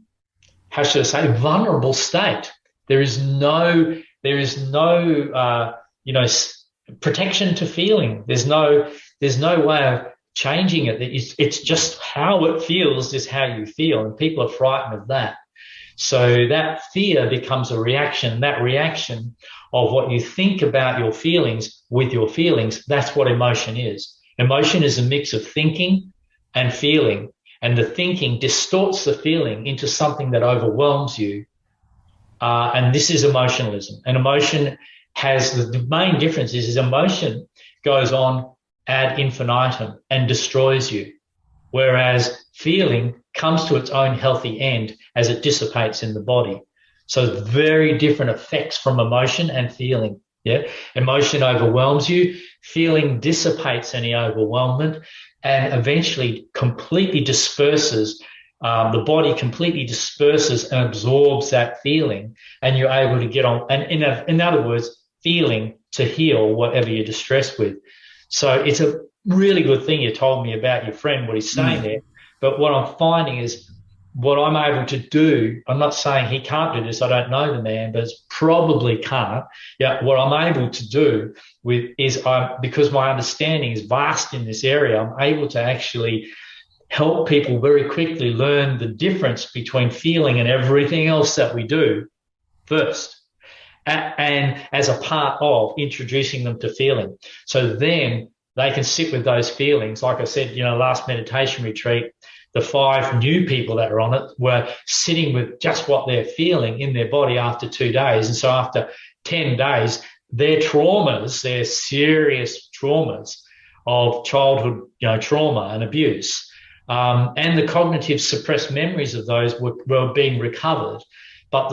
should I say, vulnerable state. There is no protection to feeling. There's no way of changing it. It's just how it feels is how you feel, and people are frightened of that. So that fear becomes a reaction. That reaction of what you think about your feelings with your feelings, that's what emotion is. Emotion is a mix of thinking and feeling, and the thinking distorts the feeling into something that overwhelms you. And this is emotionalism. And emotion has the main difference is emotion goes on ad infinitum and destroys you, whereas feeling comes to its own healthy end as it dissipates in the body. So very different effects from emotion and feeling. Yeah, emotion overwhelms you, feeling dissipates any overwhelmment, and eventually completely disperses. The body completely disperses and absorbs that feeling, and you're able to get on. And in other words, feeling to heal whatever you're distressed with. So it's a really good thing you told me about your friend, what he's saying there. But what I'm finding is what I'm able to do, I'm not saying he can't do this, I don't know the man, but probably can't. Yeah, what I'm able to do because my understanding is vast in this area, I'm able to actually help people very quickly learn the difference between feeling and everything else that we do first, and as a part of introducing them to feeling. So then they can sit with those feelings. Like I said, last meditation retreat, the 5 new people that were on it were sitting with just what they're feeling in their body after 2 days. And so after 10 days, their traumas, their serious traumas of childhood, trauma and abuse, and the cognitive suppressed memories of those were being recovered. But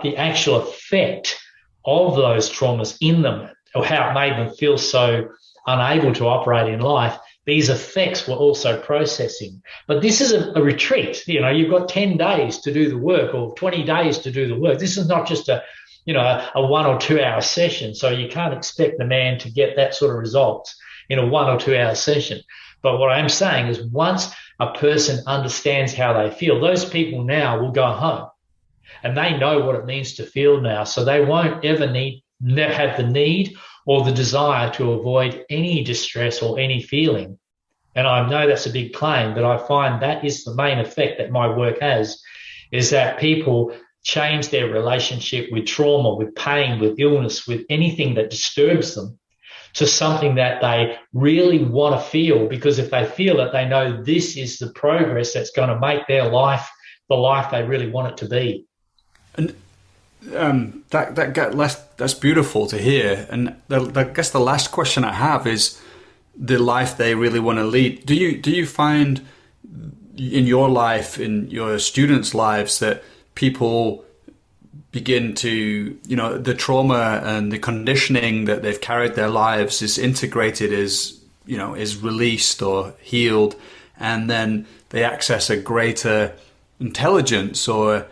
the actual effect of those traumas in them, or how it made them feel so unable to operate in life, these effects were also processing. But this is a retreat. You've got 10 days to do the work, or 20 days to do the work. This is not just a 1 or 2 hour session. So you can't expect the man to get that sort of results in a 1 or 2 hour session. But what I'm saying is, once a person understands how they feel, those people now will go home and they know what it means to feel now. So they won't ever have the need or the desire to avoid any distress or any feeling. And I know that's a big claim, but I find that is the main effect that my work has, is that people change their relationship with trauma, with pain, with illness, with anything that disturbs them, to something that they really want to feel, because if they feel it, they know this is the progress that's going to make their life the life they really want it to be. And that's beautiful to hear. And I guess the last question I have is the life they really want to lead. Do you find in your life, in your students' lives, that people begin to, the trauma and the conditioning that they've carried their lives is integrated, is released or healed, and then they access a greater intelligence or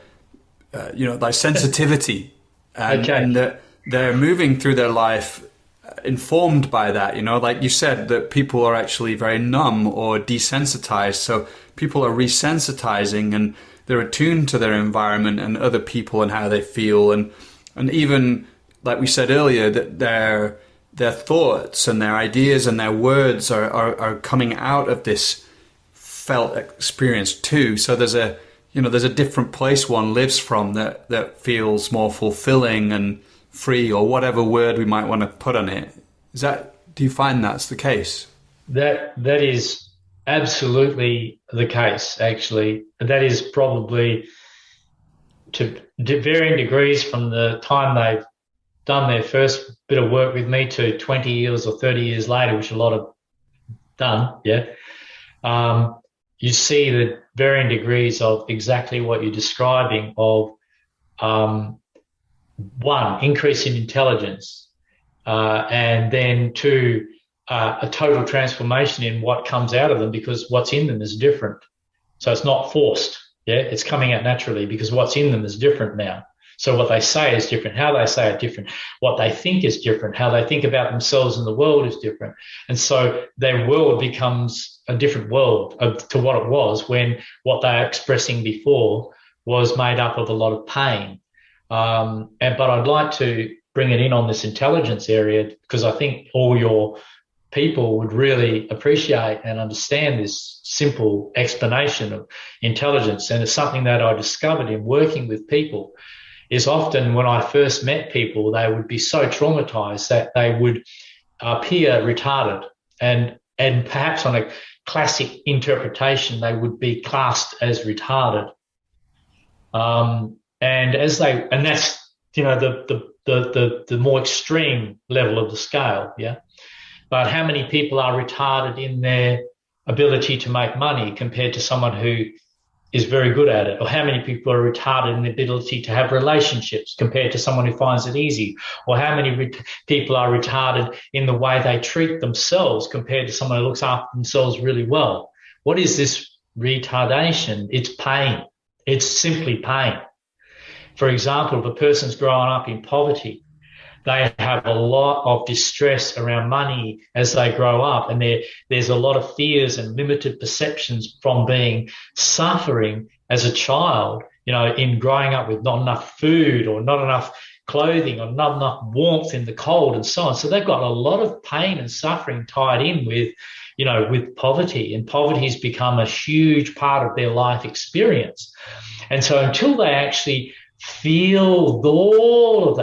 like sensitivity, and that they're moving through their life informed by that, like you said, that people are actually very numb or desensitized. So people are resensitizing and they're attuned to their environment and other people and how they feel. And even, like we said earlier, that their thoughts and their ideas and their words are coming out of this felt experience too. So there's a different place one lives from that feels more fulfilling and free, or whatever word we might want to put on it. Do you find that's the case? That is absolutely the case, actually. That is probably, to varying degrees, from the time they've done their first bit of work with me to 20 years or 30 years later, which a lot have done, you see the varying degrees of exactly what you're describing of, one, increase in intelligence, and then two, a total transformation in what comes out of them, because what's in them is different. So it's not forced, it's coming out naturally because what's in them is different now. So what they say is different, how they say it different, what they think is different, how they think about themselves and the world is different. And so their world becomes a different world to what it was when what they're expressing before was made up of a lot of pain. But I'd like to bring it in on this intelligence area, because I think all your people would really appreciate and understand this simple explanation of intelligence. And it's something that I discovered in working with people, is often when I first met people, they would be so traumatized that they would appear retarded, and perhaps on a classic interpretation, they would be classed as retarded. And that's, the more extreme level of the scale, But how many people are retarded in their ability to make money compared to someone who is very good at it? Or how many people are retarded in the ability to have relationships compared to someone who finds it easy? Or how many people are retarded in the way they treat themselves compared to someone who looks after themselves really well? What is this retardation? It's pain. It's simply pain. For example, if a person's growing up in poverty, they have a lot of distress around money as they grow up, and there's a lot of fears and limited perceptions from suffering as a child, in growing up with not enough food or not enough clothing or not enough warmth in the cold and so on. So they've got a lot of pain and suffering tied in with poverty, and poverty has become a huge part of their life experience. And so until they actually feel all of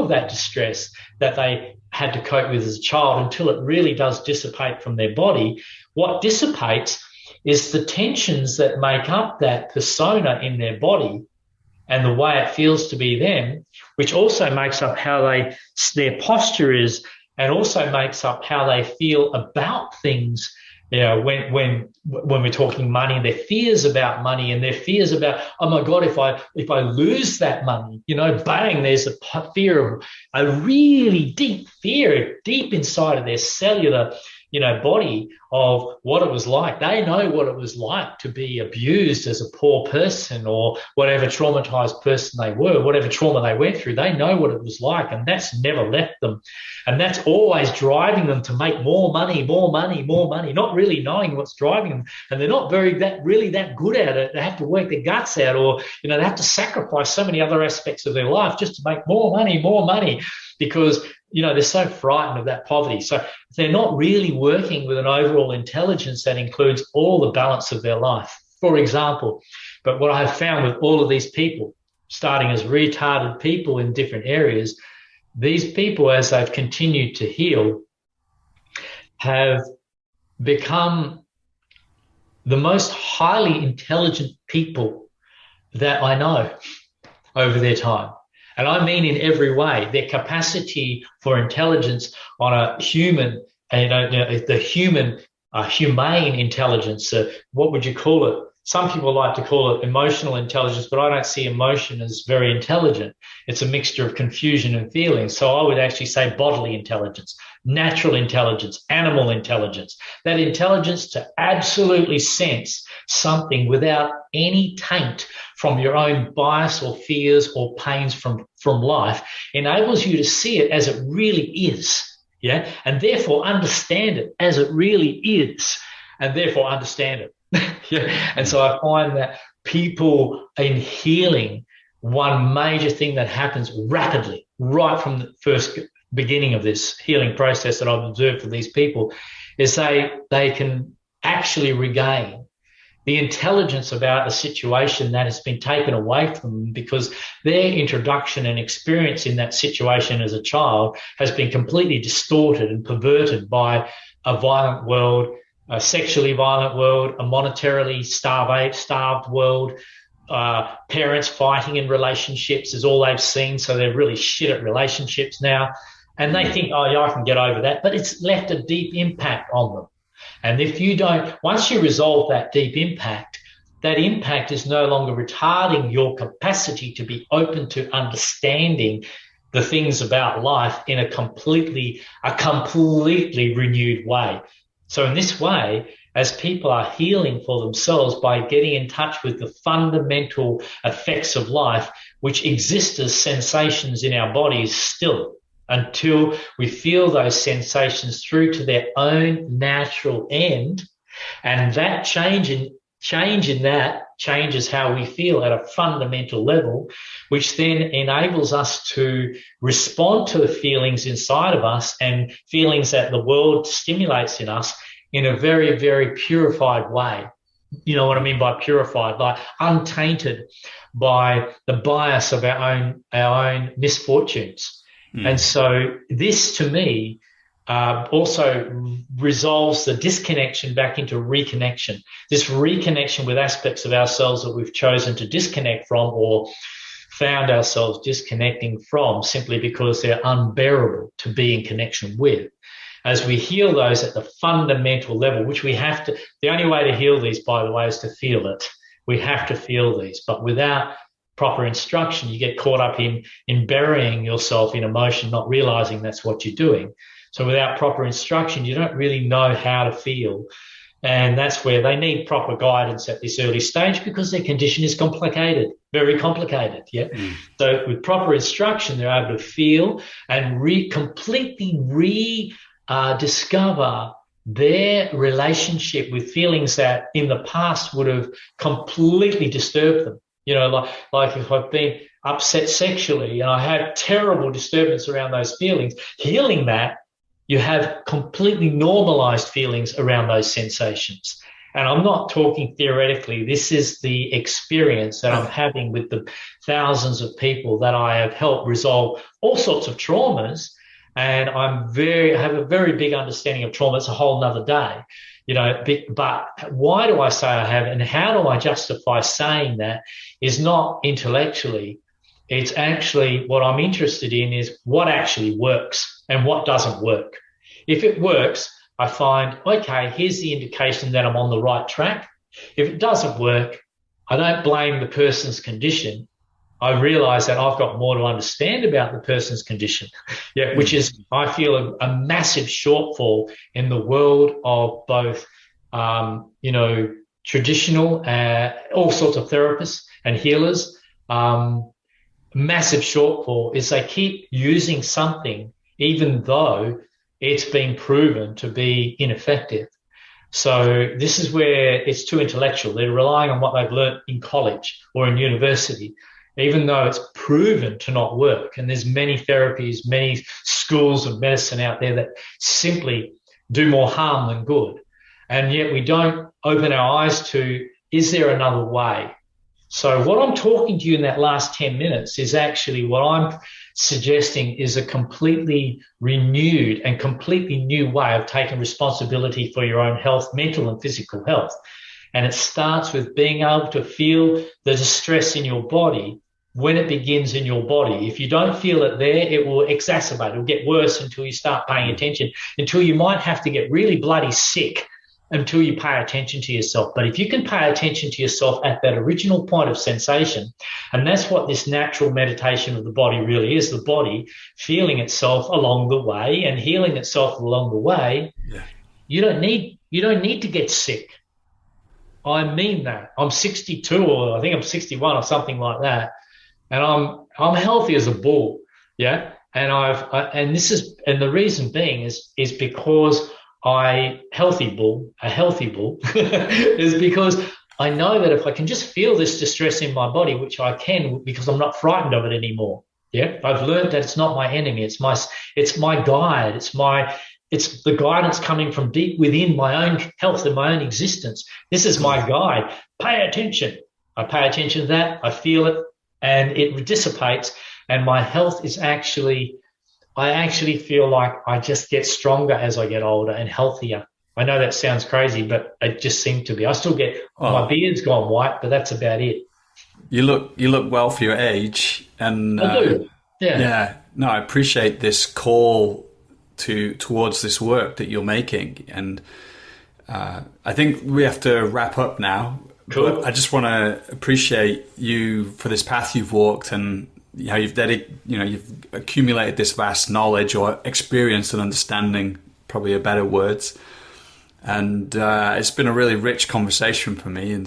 that distress that they had to cope with as a child, until it really does dissipate from their body, what dissipates is the tensions that make up that persona in their body and the way it feels to be them, which also makes up how their posture is, and also makes up how they feel about things. You know, when we're talking money, their fears about money and their fears about, oh my God, if I lose that money, you know, bang, there's a fear of a really deep fear deep inside of their cellular, you know, body of what it was like. They know what it was like to be abused as a poor person, or whatever traumatized person they were, whatever trauma they went through. They know what it was like, and that's never left them. And that's always driving them to make more money, not really knowing what's driving them. And they're not really that good at it. They have to work their guts out, or, you know, they have to sacrifice so many other aspects of their life just to make more money, because, you know, they're so frightened of that poverty. So they're not really working with an overall intelligence that includes all the balance of their life, for example. But what I've found with all of these people, starting as retarded people in different areas, these people, as they've continued to heal, have become the most highly intelligent people that I know over their time. And I mean in every way. Their capacity for intelligence on a human, the humane intelligence, what would you call it? Some people like to call it emotional intelligence, but I don't see emotion as very intelligent. It's a mixture of confusion and feelings. So I would actually say bodily intelligence, natural intelligence, animal intelligence, that intelligence to absolutely sense something without any taint from your own bias or fears or pains from life, enables you to see it as it really is, yeah, and therefore understand it as it really is, and therefore understand it. Yeah. And so I find that people in healing, one major thing that happens rapidly, right from the first beginning of this healing process that I've observed for these people, is they can actually regain the intelligence about a situation that has been taken away from them because their introduction and experience in that situation as a child has been completely distorted and perverted by a violent world, a sexually violent world, a monetarily starved world. Parents fighting in relationships is all they've seen, so they're really shit at relationships now. And they think, oh, yeah, I can get over that. But it's left a deep impact on them. And if you don't, once you resolve that deep impact, that impact is no longer retarding your capacity to be open to understanding the things about life in a completely renewed way. So in this way, as people are healing for themselves by getting in touch with the fundamental effects of life, which exist as sensations in our bodies still, until we feel those sensations through to their own natural end, and that change in that changes how we feel at a fundamental level, which then enables us to respond to the feelings inside of us and feelings that the world stimulates in us in a very, very purified way. You know what I mean by purified, like untainted by the bias of our own misfortunes. And so this, to me, also resolves the disconnection back into reconnection. This reconnection with aspects of ourselves that we've chosen to disconnect from, or found ourselves disconnecting from simply because they're unbearable to be in connection with. As we heal those at the fundamental level, which we have to, the only way to heal these, by the way, is to feel it. We have to feel these, but without proper instruction, you get caught up in burying yourself in emotion, not realizing that's what you're doing. So without proper instruction, you don't really know how to feel. And that's where they need proper guidance at this early stage, because their condition is complicated, very complicated. Yeah. So with proper instruction, they're able to feel and completely rediscover their relationship with feelings that in the past would have completely disturbed them. You know, like if I've been upset sexually and I had terrible disturbance around those feelings, healing that, you have completely normalized feelings around those sensations. And I'm not talking theoretically. This is the experience that I'm having with the thousands of people that I have helped resolve all sorts of traumas. And I have a very big understanding of trauma. It's a whole nother day. but why do I say I have, and how do I justify saying that is not intellectually. It's actually what I'm interested in is what actually works and what doesn't work. If it works, I find, okay, here's the indication that I'm on the right track. If it doesn't work, I don't blame the person's condition. I realize that I've got more to understand about the person's condition, which is, I feel, a massive shortfall in the world of both, traditional, all sorts of therapists and healers. Massive shortfall is they keep using something even though it's been proven to be ineffective. So this is where it's too intellectual. They're relying on what they've learned in college or in university, even though it's proven to not work. And there's many therapies, many schools of medicine out there that simply do more harm than good. And yet we don't open our eyes to, is there another way? So what I'm talking to you in that last 10 minutes is actually what I'm suggesting is a completely renewed and completely new way of taking responsibility for your own health, mental and physical health. And it starts with being able to feel the distress in your body when it begins in your body. If you don't feel it there, it will exacerbate. It will get worse until you start paying attention, until you might have to get really bloody sick until you pay attention to yourself. But if you can pay attention to yourself at that original point of sensation, and that's what this natural meditation of the body really is, the body feeling itself along the way and healing itself along the way, you don't need to get sick. I mean that. I'm 62, or I think I'm 61 or something like that, and I'm healthy as a bull, and the reason being is because a healthy bull is because I know that if I can just feel this distress in my body, which I can because I'm not frightened of it anymore. I've learned that it's not my enemy. It's my guide. It's the guidance coming from deep within my own health and my own existence. This is my guide. Pay attention. I pay attention to that. I feel it and it dissipates, and my health is I actually feel like I just get stronger as I get older and healthier. I know that sounds crazy, but it just seemed to be. I still get, my beard's gone white, but that's about it. You look well for your age. And I do. No, I appreciate this call towards this work that you're making. And I think we have to wrap up now. Cool. But I just want to appreciate you for this path you've walked, and you've accumulated this vast knowledge or experience and understanding, probably a better words. And it's been a really rich conversation for me. And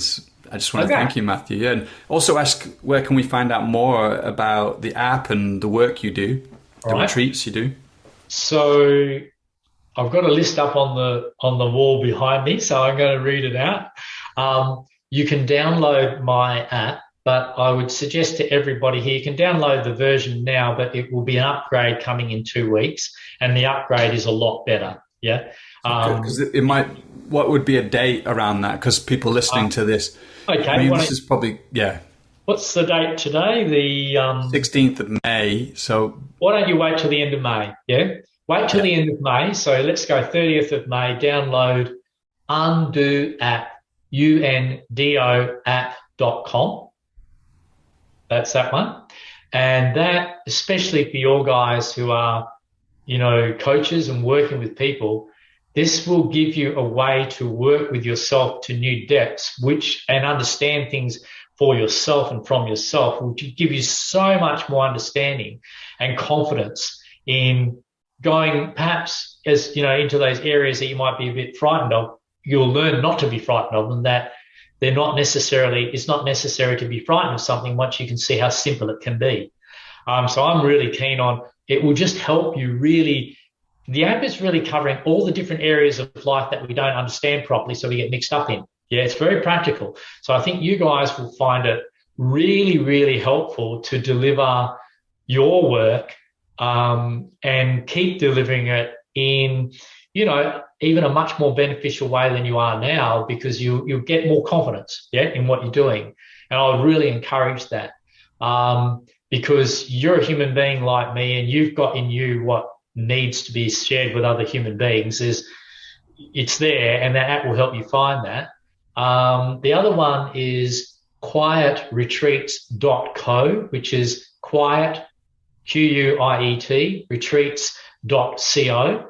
I just want to thank you, Matthew. And also ask, where can we find out more about the app and the work you do, the retreats you do? So I've got a list up on the wall behind me, so I'm going to read it out. You can download my app, but I would suggest to everybody here, you can download the version now, but it will be an upgrade coming in 2 weeks, and the upgrade is a lot better. Because what would be a date around that? Because people listening to this, this is probably What's the date today? The 16th of May. So why don't you wait till the end of May? Wait till the end of May. So let's go 30th of May. Download Undo app, UNDO app.com. That's that one. And that, especially for your guys who are, coaches and working with people, this will give you a way to work with yourself to new depths, and understand things for yourself and from yourself, will give you so much more understanding and confidence in going perhaps into those areas that you might be a bit frightened of. You'll learn not to be frightened of them, that it's not necessary to be frightened of something once you can see how simple it can be. So I'm really keen on, it will just help you really. The app is really covering all the different areas of life that we don't understand properly, so we get mixed up in. It's very practical. So I think you guys will find it really, really helpful to deliver your work and keep delivering it in, even a much more beneficial way than you are now, because you'll get more confidence, in what you're doing. And I would really encourage that because you're a human being like me, and you've got in you what needs to be shared with other human beings. Is it's there, and that app will help you find that. The other one is quietretreats.co, which is quiet, Q-U-I-E-T, retreats.co.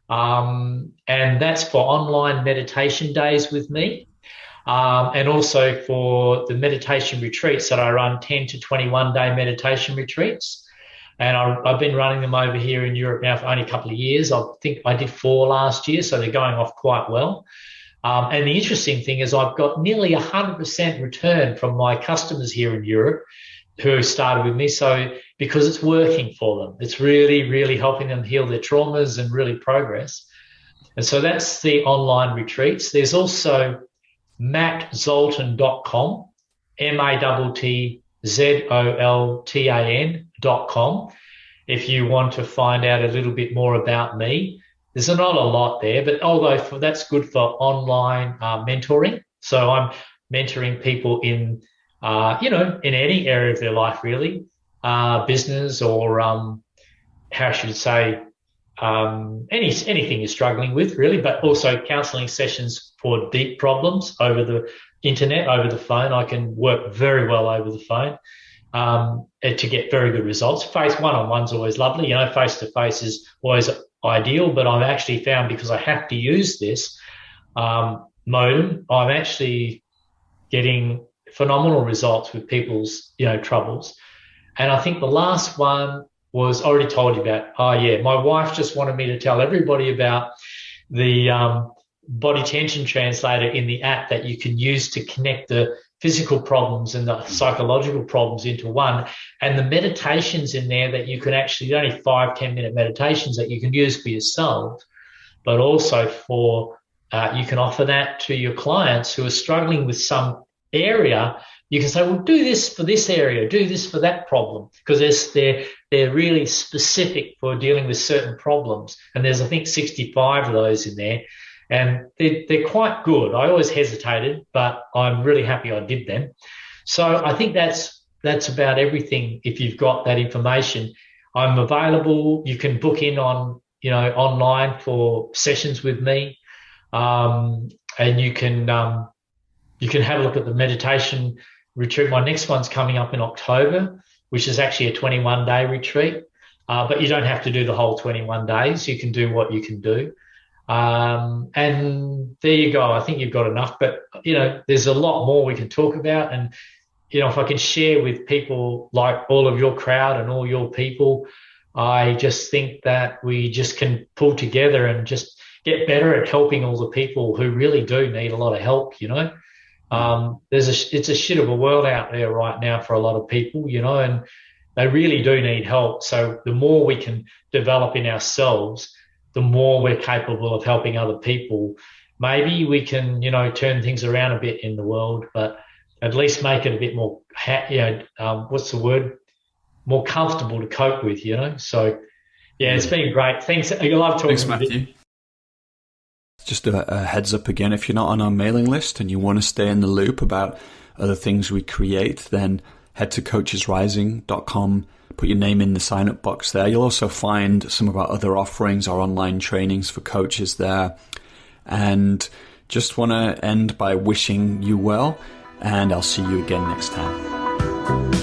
And that's for online meditation days with me. And also for the meditation retreats that I run, 10 to 21 day meditation retreats. And I've been running them over here in Europe now for only a couple of years. I think I did 4 last year, so they're going off quite well. And the interesting thing is I've got nearly 100% return from my customers here in Europe who started with me. So because it's working for them, it's really, really helping them heal their traumas and really progress. And so that's the online retreats. There's also mattzoltan.com, MATTZOLTAN.com. If you want to find out a little bit more about me, there's not a lot there, but that's good for online mentoring. So I'm mentoring people in, in any area of their life, really, business or, how should I say, anything you're struggling with, really, but also counseling sessions for deep problems over the internet, over the phone. I can work very well over the phone to get very good results. One-on-one's always lovely. Face-to-face is always ideal, but I've actually found, because I have to use this modem, I'm actually getting phenomenal results with people's, troubles. And I think the last one was, I already told you about. My wife just wanted me to tell everybody about the body tension translator in the app that you can use to connect the physical problems and the psychological problems into one, and the meditations in there that you can actually, only 5-10 minute meditations that you can use for yourself, but also for you can offer that to your clients who are struggling with some area. You can say, well, do this for this area, do this for that problem, because they're really specific for dealing with certain problems. And there's, I think, 65 of those in there, and they're quite good. I always hesitated, but I'm really happy I did them. So I think that's about everything. If you've got that information, I'm available. You can book in on, online for sessions with me, and you can have a look at the meditation retreat. My next one's coming up in October, which is actually a 21-day retreat, but you don't have to do the whole 21 days. You can do what you can do. And there you go. I think you've got enough, but, there's a lot more we can talk about. And, if I can share with people like all of your crowd and all your people, I just think that we just can pull together and just get better at helping all the people who really do need a lot of help, It's a shit of a world out there right now for a lot of people, and they really do need help. So the more we can develop in ourselves, the more we're capable of helping other people. Maybe we can, turn things around a bit in the world, but at least make it a bit more, more comfortable to cope with, So, it's been great. Thanks. I love talking. Thanks, Matthew. Just a heads up again, if you're not on our mailing list and you want to stay in the loop about other things we create, then head to coachesrising.com, put your name in the sign-up box there. You'll also find some of our other offerings, our online trainings for coaches there. And just want to end by wishing you well, and I'll see you again next time.